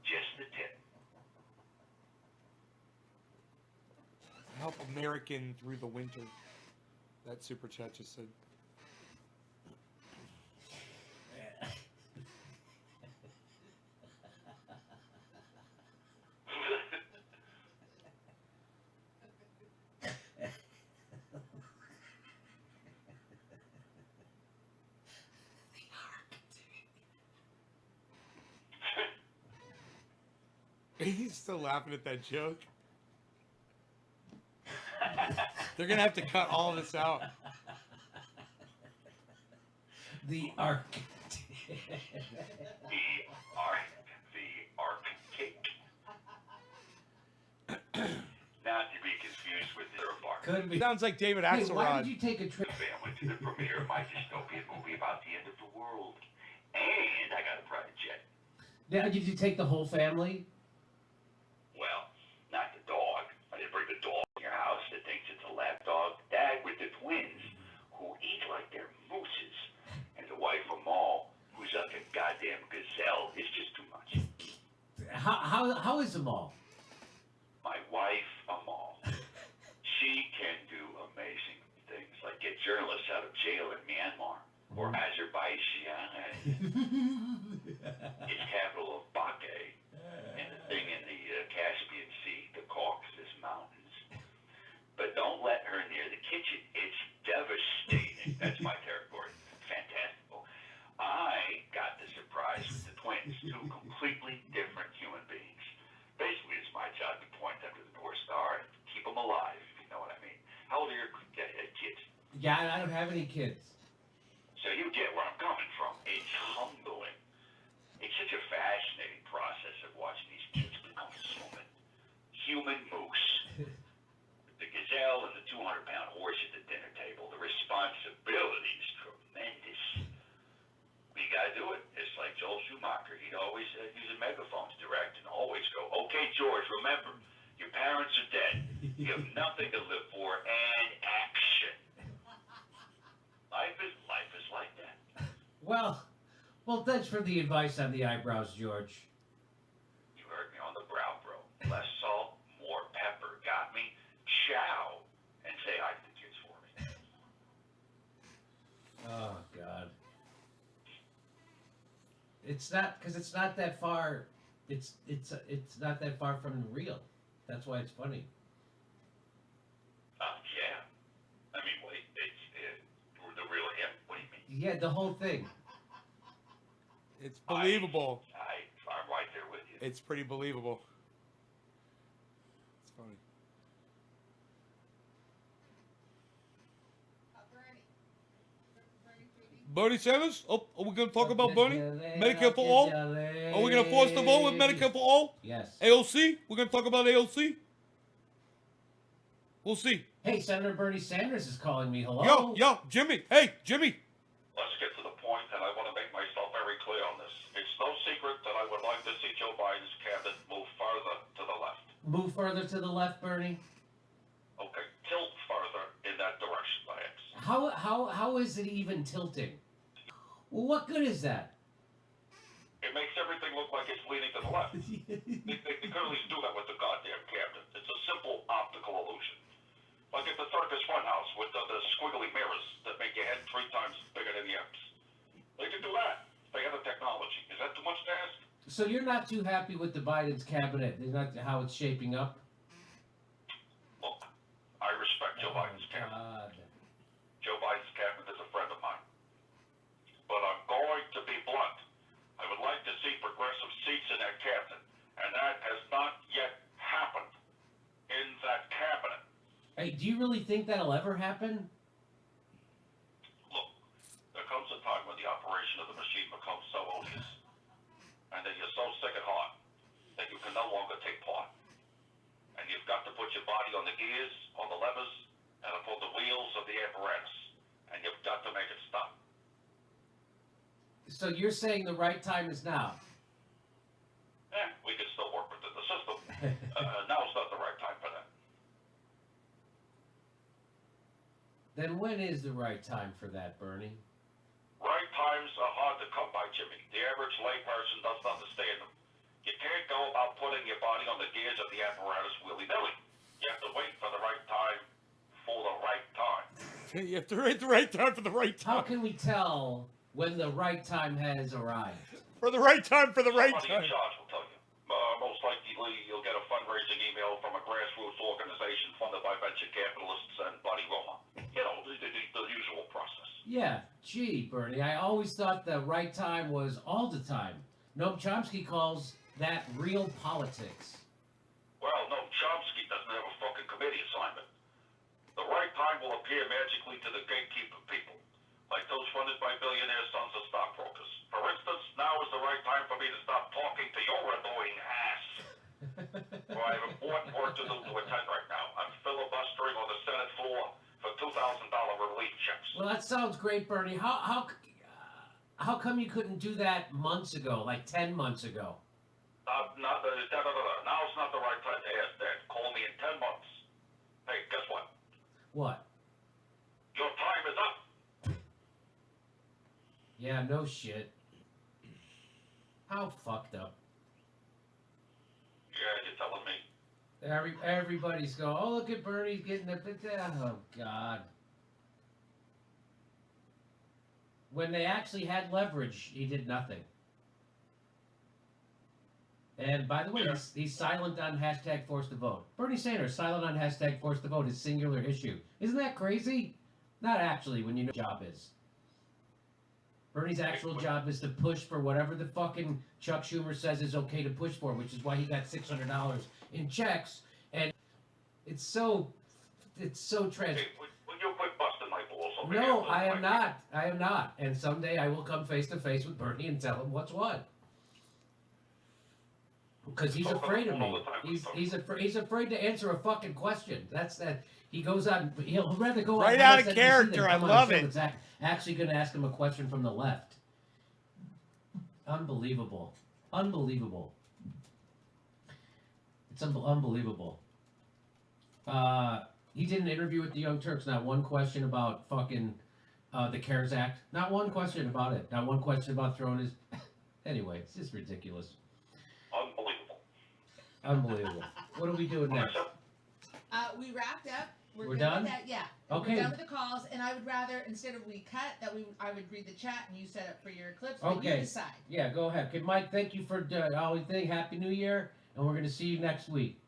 Just the tip. Help American through the winter. That super chat just said. He's still laughing at that joke. They're gonna have to cut all of this out. The Arctic. The Arctic. Not to be confused with their bark. Could be. Sounds like David Hey, why Axelrod. did you take a trip? Family to the premiere of my dystopian movie about the end of the world. And I got a private jet. Now, did you take the whole family? Well, not the dog. I didn't bring the dog in your house that thinks it's a lap dog. Dad with the twins, who eat like they're mooses. And the wife Amal, who's like a goddamn gazelle. It's just too much. How is them all? My wife Amal. She can do amazing things, like get journalists out of jail in Myanmar or Azerbaijan. It's capital of Baku, and the thing in the Caspian Sea, the Caucasus Mountains. it's two completely different human beings. Basically, it's my job to point them to the North Star and keep them alive, if you know what I mean. How old are your kids? Yeah, I don't have any kids. So you get where I'm coming from. It's humbling. It's such a fascinating process of watching these kids become human moose. The gazelle and the 200-pound horse at the dinner table, the responsibility is tremendous. But you gotta do it. It's like Joel Schumacher. He'd always use a megaphone to direct and always go, "Okay, George, remember, your parents are dead. You have nothing to live for, and action." Life is like that. Well, thanks for the advice on the eyebrows, George. You heard me on the brow, bro. Less salt, more pepper. Got me? Ciao. And say hi to the kids for me. Oh God. It's not that far. It's not that far from the real. That's why it's funny. Yeah. I mean, wait, it's the real him? What do you mean? Yeah, the whole thing. It's believable. I'm right there with you. It's pretty believable. It's funny. Bernie Sanders? Oh, are we going to talk about Bernie? Medicare for all? Are we going to force the vote with Medicare for all? Yes. AOC? We're going to talk about AOC? We'll see. Hey, Senator Bernie Sanders is calling me. Hello. Yo, Jimmy. Hey, Jimmy. Let's get to the point, and I want to make myself very clear on this. It's no secret that I would like to see Joe Biden's cabinet move further to the left. Move further to the left, Bernie. Okay, tilt further in that direction, Lance. How is it even tilting? Well, what good is that? It makes everything look like it's leaning to the left. They clearly do that with the goddamn cabinet. It's a simple optical illusion. Like at the circus funhouse with the squiggly mirrors that make your head 3 times bigger than the M's. They can do that. They have the technology. Is that too much to ask? So you're not too happy with the Biden's cabinet? Is not how it's shaping up? Look, I respect Joe Biden's cabinet. God. Joe Biden's cabinet is a friend of mine. But I'm going to be blunt. I would like to see progressive seats in that cabinet. And that has not yet happened in that cabinet. Hey, do you really think that'll ever happen? Look, there comes a time when the operation of the machine becomes so odious, and that you're so sick at heart that you can no longer take part. And you've got to put your body on the gears, on the levers, and upon the wheels of the apparatus. And you've got to make it stop. So you're saying the right time is now? We can still work within the system. Now's not the right time for that. Then when is the right time for that, Bernie? Right times are hard to come by, Jimmy. The average layperson doesn't understand them. You can't go about putting your body on the gears of the apparatus willy-nilly. You have to wait for the right time for the right time. You have to wait the right time for the right How time. can we tell when the right time has arrived? For the right time for the right Somebody time. in charge will tell you. Most likely you'll get a fundraising email from a grassroots organization funded by venture capitalists and Buddy Roma. You know, the usual process. Yeah, gee, Bernie, I always thought the right time was all the time. Noam Chomsky calls that real politics. Well, no, Chomsky doesn't have a fucking committee assignment. The right time will appear magically to the gatekeeper people, like those funded by billionaire sons of stockbrokers. For instance, now is the right time for me to stop talking to your annoying ass. Well, I have important work to do to attend right now. I'm filibustering on the Senate floor for $2,000 relief checks. Well, that sounds great, Bernie. How come you couldn't do that months ago, like 10 months ago? Now's not the right time to ask that. Call me in 10 months. Hey, guess what? What? Your time is up. Yeah, no shit. How fucked up. Yeah, you're telling me. Everybody's going, oh, look at Bernie's getting the... Oh, God. When they actually had leverage, he did nothing. And by the way, he's silent on hashtag force the vote. Bernie Sanders, silent on hashtag force the vote, his singular issue. Isn't that crazy? Not actually, when you know what your job is. Bernie's actual job is to push for whatever the fucking Chuck Schumer says is okay to push for, which is why he got $600 in checks. And it's so tragic. Hey, will you quit busting my balls over No, here? I am not. I am not. And someday I will come face to face with Bernie and tell him what's what. Because he's afraid of me. He's afraid to answer a fucking question. That's that. He goes on. He'll rather go Right on out of MSNBC character, than I come on a love show it. that's actually going to ask him a question from the left. Unbelievable. Unbelievable. It's unbelievable. He did an interview with the Young Turks. Not one question about fucking the CARES Act. Not one question about it. Not one question about throwing his. Anyway, it's just ridiculous. Unbelievable. Unbelievable. What are we doing next? We wrapped up. We're good done? With that. Yeah. Okay. We're done with the calls, and I would rather, instead of we cut, I would read the chat and you set up for your clips. But Okay. You decide. Yeah, go ahead. Okay, Mike, thank you for all the thing. Happy New Year, and we're going to see you next week.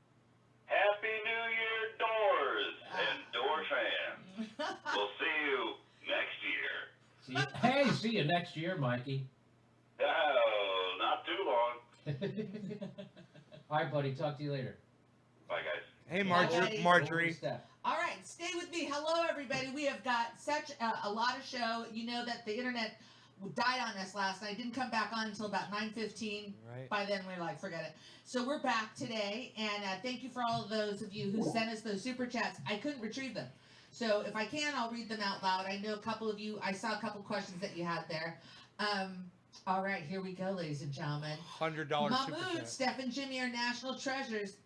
Happy New Year, Doors and Door fans. We'll see you next year. Hey, see you next year, Mikey. Oh, not too long. All right, buddy. Talk to you later. Bye, guys. Hey, Marjorie. Marjorie. All right, stay with me. Hello, everybody. We have got such a lot of show. You know that the internet died on us last night. Didn't come back on until about 9:15. Right. By then, we're like, forget it. So we're back today, and thank you for all of those of you who sent us those super chats. I couldn't retrieve them. So if I can, I'll read them out loud. I know a couple of you, I saw a couple questions that you had there. All right, here we go, ladies and gentlemen. $100 super Mahmood, chat. Steph, and Jimmy are national treasures.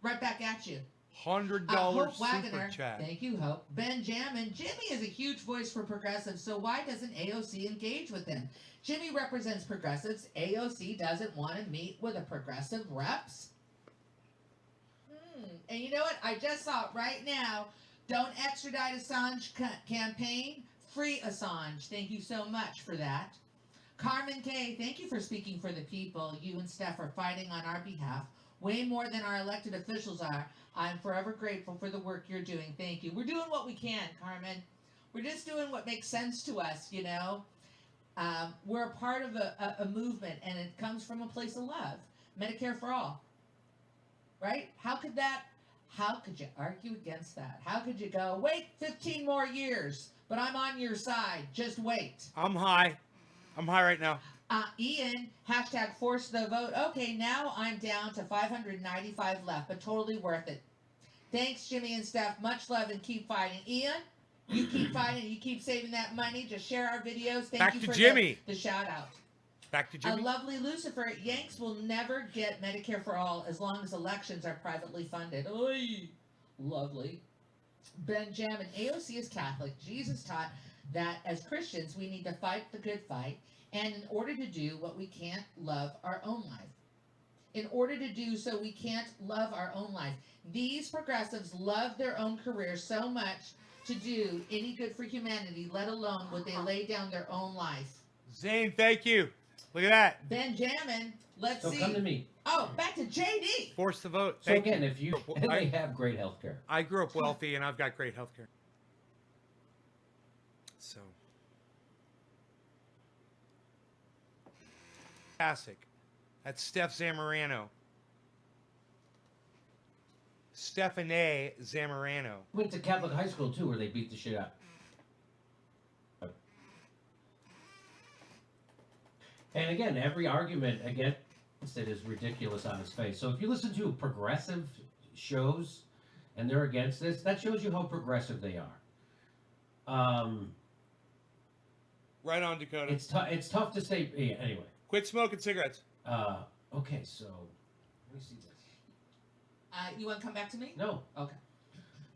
Right back at you. $100 Hope super Wagoner, chat. thank you, Hope. Benjamin, Jimmy is a huge voice for progressives, so why doesn't AOC engage with him? Jimmy represents progressives. AOC doesn't want to meet with a progressive reps. And you know what? I just saw it right now. Don't extradite Assange campaign. Free Assange. Thank you so much for that. Carmen K, thank you for speaking for the people. You and Steph are fighting on our behalf. Way more than our elected officials are. I'm forever grateful for the work you're doing. Thank you. We're doing what we can, Carmen. We're just doing what makes sense to us, you know. We're a part of a movement, and it comes from a place of love. Medicare for all. Right? How could you argue against that? How could you go, wait 15 more years, but I'm on your side. Just wait. I'm high. I'm high right now. Ian, hashtag force the vote. Okay, now I'm down to 595 left, but totally worth it. Thanks, Jimmy and Steph. Much love and keep fighting. Ian, you keep fighting. You keep saving that money. Just share our videos. Thank Back you to for Jimmy. The shout out. Back to Jimmy. A lovely Lucifer. Yanks will never get Medicare for all as long as elections are privately funded. Oy, lovely. Benjamin, AOC is Catholic. Jesus taught that as Christians we need to fight the good fight. And in order to do what we can't love our own life. In order to do so, we can't love our own life. These progressives love their own careers so much to do any good for humanity, let alone would they lay down their own life. Zane, thank you. Look at that. Benjamin, let's see. So come to me. Oh, back to JD. Force the vote. So Thank again, you. if you they have great health care. I grew up wealthy, and I've got great health care. So. Fantastic. That's Steph Zamorano. Stephanie Zamorano. Went to Catholic high school too, where they beat the shit out. And again, every argument against it is ridiculous on its face. So if you listen to progressive shows and they're against this, that shows you how progressive they are. Right on, Dakota. It's tough to say. Yeah, anyway. Quit smoking cigarettes. Okay, so let me see this. You want to come back to me? No. Okay.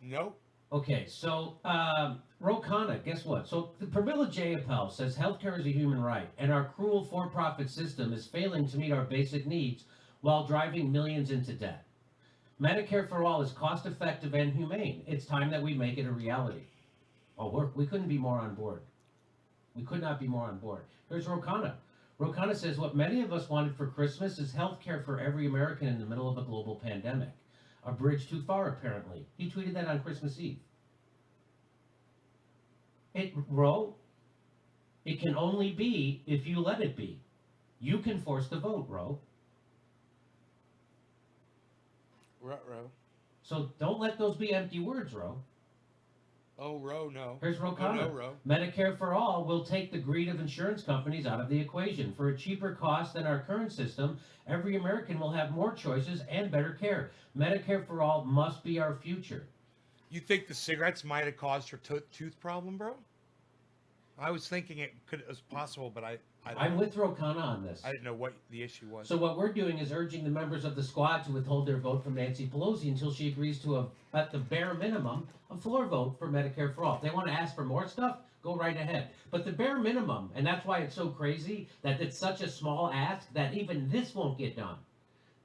Nope. Okay, so Ro Khanna, guess what? So the Pramila Jayapal says healthcare is a human right, and our cruel for-profit system is failing to meet our basic needs while driving millions into debt. Medicare for all is cost-effective and humane. It's time that we make it a reality. Oh, we couldn't be more on board. We could not be more on board. Here's Ro Khanna. Ro Khanna says what many of us wanted for Christmas is healthcare for every American in the middle of a global pandemic. A bridge too far, apparently. He tweeted that on Christmas Eve. Ro, It can only be if you let it be. You can force the vote, Ro. Ruh-roh. So don't let those be empty words, Ro. Oh, Ro, no. Here's Ro Oh, Connor. no, Ro. Medicare for All will take the greed of insurance companies out of the equation. For a cheaper cost than our current system, every American will have more choices and better care. Medicare for All must be our future. You think the cigarettes might have caused her tooth problem, bro? I was thinking it was possible, but I'm with Ro Connor on this. I didn't know what the issue was. So what we're doing is urging the members of the squad to withhold their vote from Nancy Pelosi until she agrees to at the bare minimum, a floor vote for Medicare for All. If they want to ask for more stuff, go right ahead. But the bare minimum, and that's why it's so crazy that it's such a small ask that even this won't get done.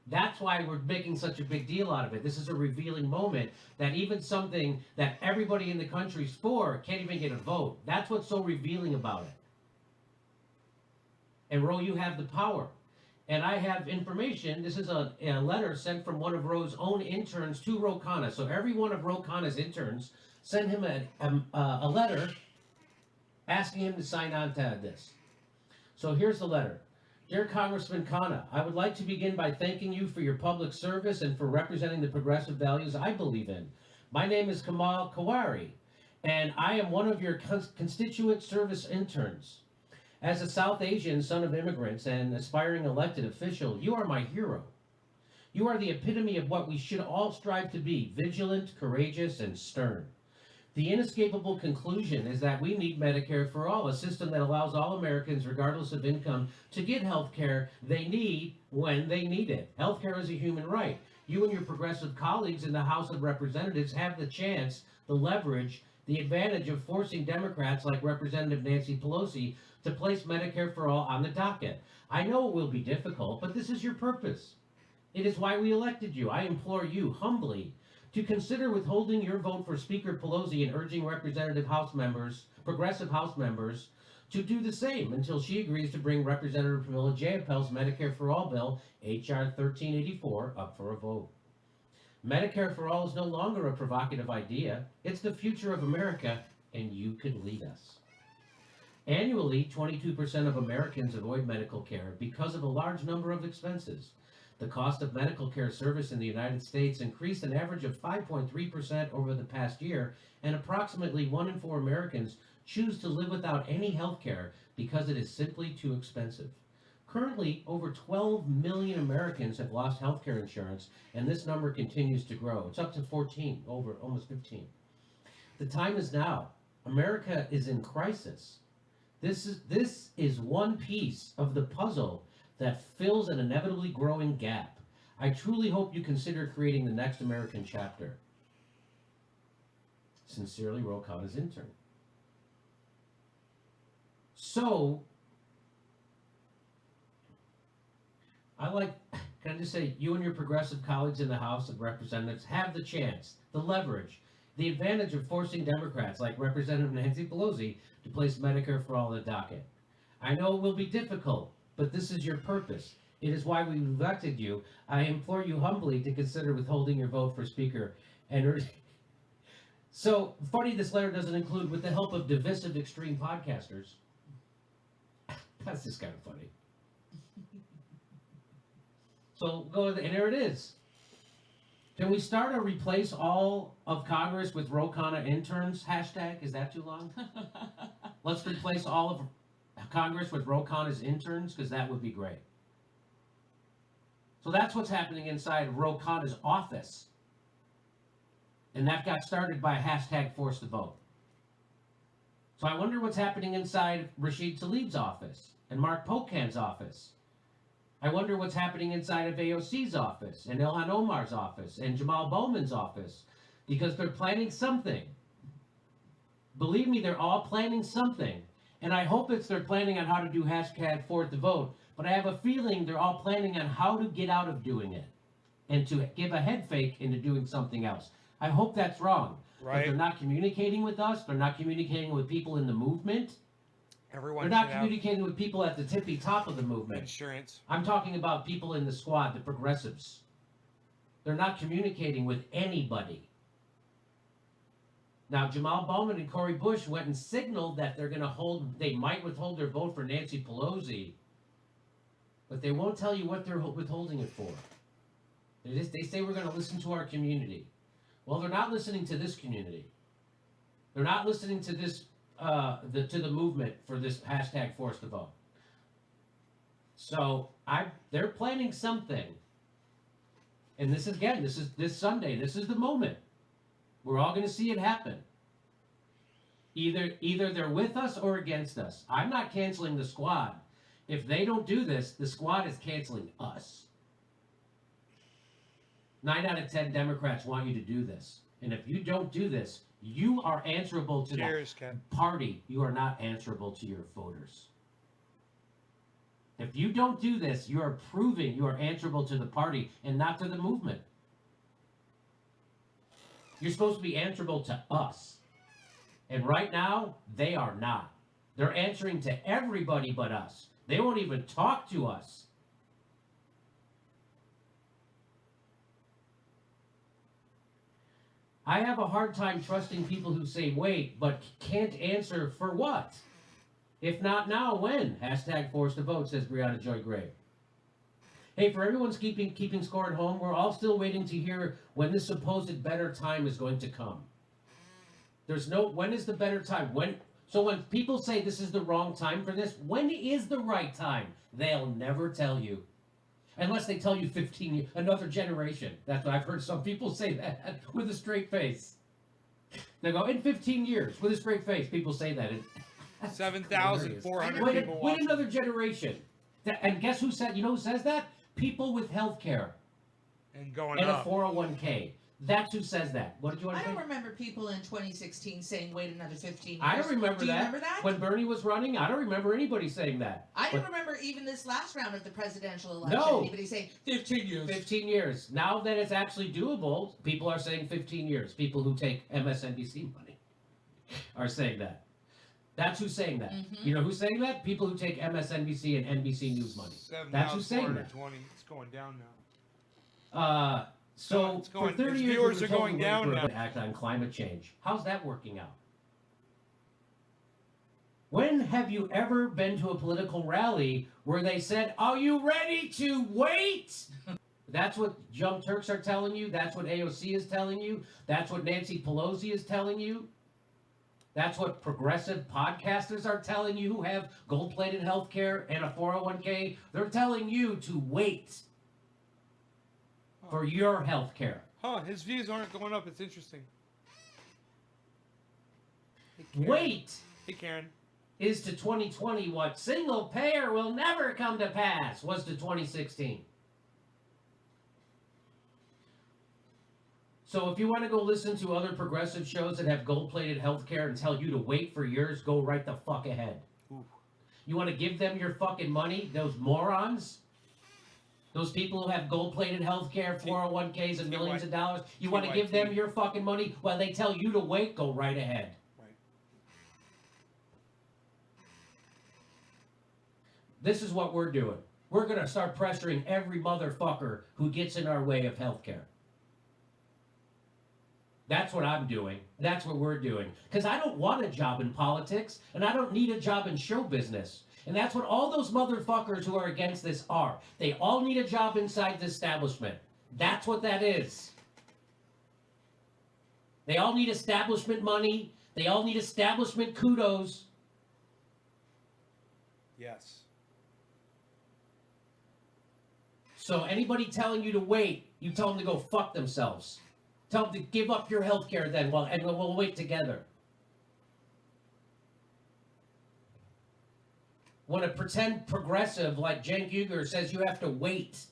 That's why we're making such a big deal out of it. This is a revealing moment that even something that everybody in the country's for can't even get a vote. That's what's so revealing about it. And Ro, you have the power. And I have information. This is a letter sent from one of Ro's own interns to Ro Khanna. So every one of Ro Khanna's interns send him a letter asking him to sign on to this. So here's the letter. Dear Congressman Khanna, I would like to begin by thanking you for your public service and for representing the progressive values I believe in. My name is Kamal Kawari, and I am one of your constituent service interns. As a South Asian son of immigrants and aspiring elected official, you are my hero. You are the epitome of what we should all strive to be, vigilant, courageous, and stern. The inescapable conclusion is that we need Medicare for All, a system that allows all Americans, regardless of income, to get health care they need when they need it. Health care is a human right. You and your progressive colleagues in the House of Representatives have the chance, the leverage, the advantage of forcing Democrats like Representative Nancy Pelosi to place Medicare for All on the docket. I know it will be difficult, but this is your purpose. It is why we elected you. I implore you humbly to consider withholding your vote for Speaker Pelosi and urging progressive House members, to do the same until she agrees to bring Representative Pramila Jayapal's Medicare for All bill, H.R. 1384, up for a vote. Medicare for All is no longer a provocative idea. It's the future of America, and you could lead us. Annually, 22% of Americans avoid medical care because of a large number of expenses. The cost of medical care service in the United States increased an average of 5.3% over the past year, and approximately 1 in 4 Americans choose to live without any health care because it is simply too expensive. Currently, over 12 million Americans have lost health care insurance, and this number continues to grow. It's up to 14, over almost 15. The time is now. America is in crisis. This is one piece of the puzzle that fills an inevitably growing gap. I truly hope you consider creating the next American chapter. Sincerely, Ro Khanna's intern. So, can I just say, you and your progressive colleagues in the House of Representatives have the chance, the leverage, the advantage of forcing Democrats like Representative Nancy Pelosi to place Medicare for All on the docket. I know it will be difficult, but this is your purpose. It is why we elected you. I implore you humbly to consider withholding your vote for Speaker. So, funny this letter doesn't include, with the help of divisive extreme podcasters. That's just kind of funny. So, and there it is. Can we start a replace all of Congress with Ro Khanna interns hashtag? Is that too long? Let's replace all of Congress with Ro Khanna's interns, because that would be great. So that's what's happening inside Ro Khanna's office. And that got started by a hashtag force the vote. So I wonder what's happening inside Rashid Tlaib's office and Mark Pocan's office. I wonder what's happening inside of AOC's office and Ilhan Omar's office and Jamal Bowman's office, because they're planning something. Believe me, they're all planning something. And I hope they're planning on how to do hashtag force the vote. But I have a feeling they're all planning on how to get out of doing it and to give a head fake into doing something else. I hope that's wrong. Right. But they're not communicating with us. They're not communicating with people in the movement. Everyone They're not should have communicating with people at the tippy top of the movement. insurance. I'm talking about people in the squad, the progressives. They're not communicating with anybody. Now, Jamal Bowman and Cori Bush went and signaled that they might withhold their vote for Nancy Pelosi, but they won't tell you what they're withholding it for. They say we're going to listen to our community. Well, they're not listening to this community. They're not listening to this, to the movement for this hashtag force to vote. So they're planning something. And this is this Sunday. This is the moment. We're all going to see it happen. Either they're with us or against us. I'm not canceling the squad. If they don't do this, the squad is canceling us. 9 out of 10 Democrats want you to do this. And if you don't do this, you are answerable to the party. You are not answerable to your voters. If you don't do this, you are proving you are answerable to the party and not to the movement. You're supposed to be answerable to us. And right now, they are not. They're answering to everybody but us. They won't even talk to us. I have a hard time trusting people who say wait, but can't answer for what? If not now, when? Hashtag force to vote, says Brianna Joy Gray. Hey, for everyone's keeping score at home, we're all still waiting to hear when the supposed better time is going to come. When is the better time? So when people say this is the wrong time for this, when is the right time? They'll never tell you. Unless they tell you 15 years, another generation. That's what I've heard some people say that with a straight face. They go, in 15 years, with a straight face, people say that. 7,400 people Wait watching. another generation. And guess who said, you know who says that? People with health care. And going and up. a 401k. That's who says that. What did you want to I say? don't remember people in 2016 saying wait another 15 years. I don't remember Do you that. remember that? When Bernie was running, I don't remember anybody saying that. I didn't remember even this last round of the presidential election. No. Anybody saying 15 years. 15 years. Now that it's actually doable, people are saying 15 years. People who take MSNBC money are saying that. That's who's saying that. Mhm. You know who's saying that? People who take MSNBC and NBC News money. That's who's saying that. 7,420. It's going down now. So it's going- for 30 its years, viewers we are were told going to wait down for now. to act on climate change. How's that working out? When have you ever been to a political rally where they said, "Are you ready to wait?" That's what Young Turks are telling you. That's what AOC is telling you. That's what Nancy Pelosi is telling you. That's what progressive podcasters are telling you who have gold-plated health care and a 401k. They're telling you to wait for your health care. Huh, his views aren't going up. It's interesting. Hey, Karen. Wait Hey, Karen. is to 2020 what single payer will never come to pass was to 2016. So if you want to go listen to other progressive shows that have gold-plated health care and tell you to wait for yours, go right the fuck ahead. Ooh. You want to give them your fucking money, those morons? Those people who have gold-plated health care, 401ks, and millions of dollars, you want to give them your fucking money while they tell you to wait, go right ahead. Right. This is what we're doing. We're going to start pressuring every motherfucker who gets in our way of health care. That's what I'm doing. That's what we're doing. Because I don't want a job in politics, and I don't need a job in show business. And that's what all those motherfuckers who are against this are. They all need a job inside the establishment. That's what that is. They all need establishment money. They all need establishment kudos. Yes. So anybody telling you to wait, you tell them to go fuck themselves. Tell them to give up your health care then, and we'll wait together. When a pretend progressive like Cenk Uygur says you have to wait,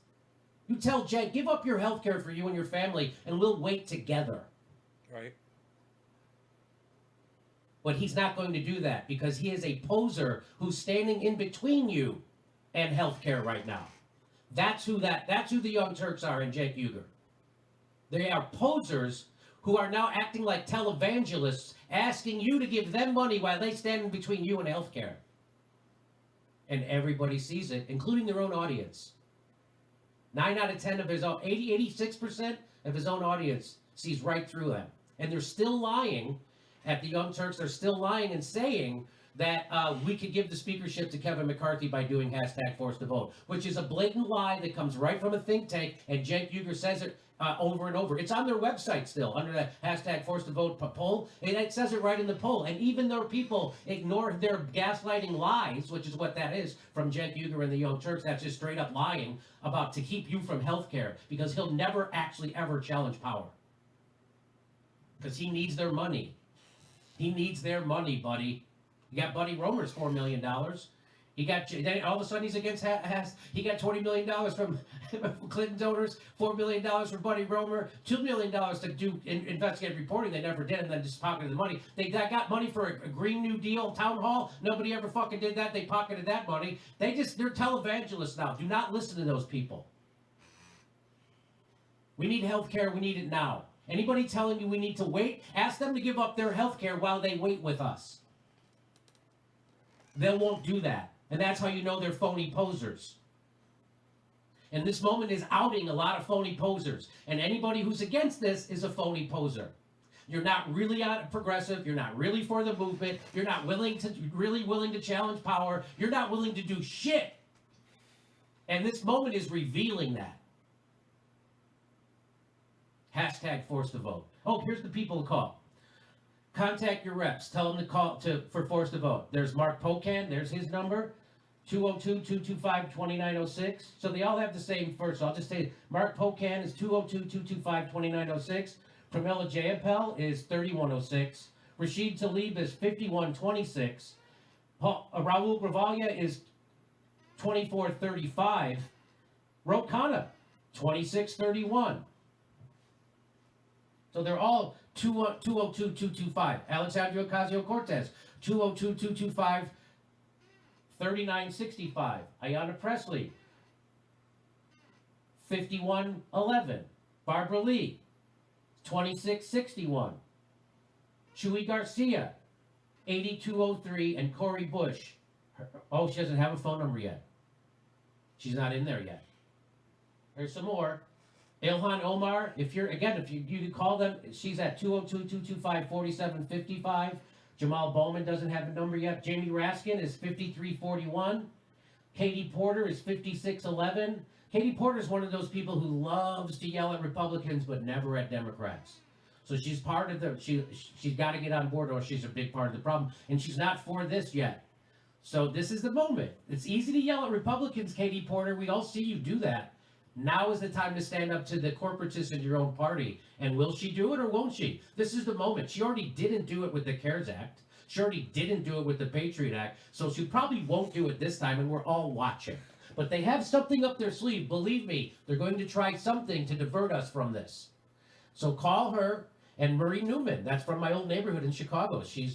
you tell Cenk, give up your health care for you and your family, and we'll wait together. Right. But he's not going to do that because he is a poser who's standing in between you and health care right now. That's who the Young Turks are in Cenk Uygur. They are posers who are now acting like televangelists, asking you to give them money while they stand in between you and health care. And everybody sees it, including their own audience. 9 out of 10 of his own, 86% of his own audience sees right through them. And they're still lying at the Young Turks. They're still lying and saying that we could give the speakership to Kevin McCarthy by doing hashtag force to vote, which is a blatant lie that comes right from a think tank, and Cenk Uygur says it over and over. It's on their website still, under the hashtag force to vote poll, and it says it right in the poll. And even though people ignore their gaslighting lies, which is what that is, from Cenk Uygur and the Young Turks, that's just straight up lying about to keep you from health care, because he'll never actually ever challenge power. Because he needs their money. He needs their money, buddy. You got Buddy Romer's $4 million. He got, then all of a sudden he's against he got $20 million from Clinton donors, $4 million from Buddy Romer, $2 million to do investigative reporting. They never did, and then just pocketed the money. They got money for a Green New Deal town hall. Nobody ever fucking did that. They pocketed that money. They're televangelists now. Do not listen to those people. We need health care. We need it now. Anybody telling you we need to wait, ask them to give up their health care while they wait with us. They won't do that. And that's how you know they're phony posers. And this moment is outing a lot of phony posers. And anybody who's against this is a phony poser. You're not really progressive. You're not really for the movement. You're not willing to challenge power. You're not willing to do shit. And this moment is revealing that. Hashtag force to vote. Oh, here's the people to call. Contact your reps. Tell them to call for force to vote. There's Mark Pocan. There's his number. 202-225-2906. So they all have the same first. So I'll just say Mark Pocan is 202-225-2906. Pramila Jayapal is 3106. Rashid Tlaib is 5126. Raul Gravalia is 2435. Rokana, 2631. So they're all 202-225. Alexandria Ocasio-Cortez, 202-225-3965. Ayanna Pressley, 5111. Barbara Lee, 2661. Chuy Garcia, 8203. And Cori Bush. Oh, she doesn't have a phone number yet. She's not in there yet. Here's some more. Ilhan Omar, if you can call them, she's at 202-225-4755. Jamal Bowman doesn't have a number yet. Jamie Raskin is 5341. Katie Porter is 5611. Katie Porter is one of those people who loves to yell at Republicans but never at Democrats. So she's part of she's got to get on board, or she's a big part of the problem. And she's not for this yet. So this is the moment. It's easy to yell at Republicans, Katie Porter. We all see you do that. Now is the time to stand up to the corporatists in your own party. And will she do it or won't she? This is the moment. She already didn't do it with the CARES Act. She already didn't do it with the Patriot Act. So she probably won't do it this time, and we're all watching. But they have something up their sleeve. Believe me, they're going to try something to divert us from this. So call her. And Marie Newman, that's from my old neighborhood in Chicago. She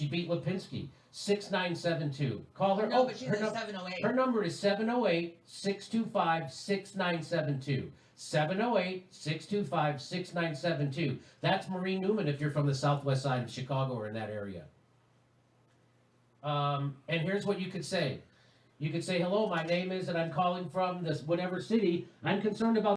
beat Lipinski. 6972. Call her. No, but she's at 708. Her number is 708-625-6972. 708-625-6972. That's Marie Newman if you're from the southwest side of Chicago or in that area. And here's what you could say. You could say, hello, my name is, and I'm calling from this whatever city. I'm concerned about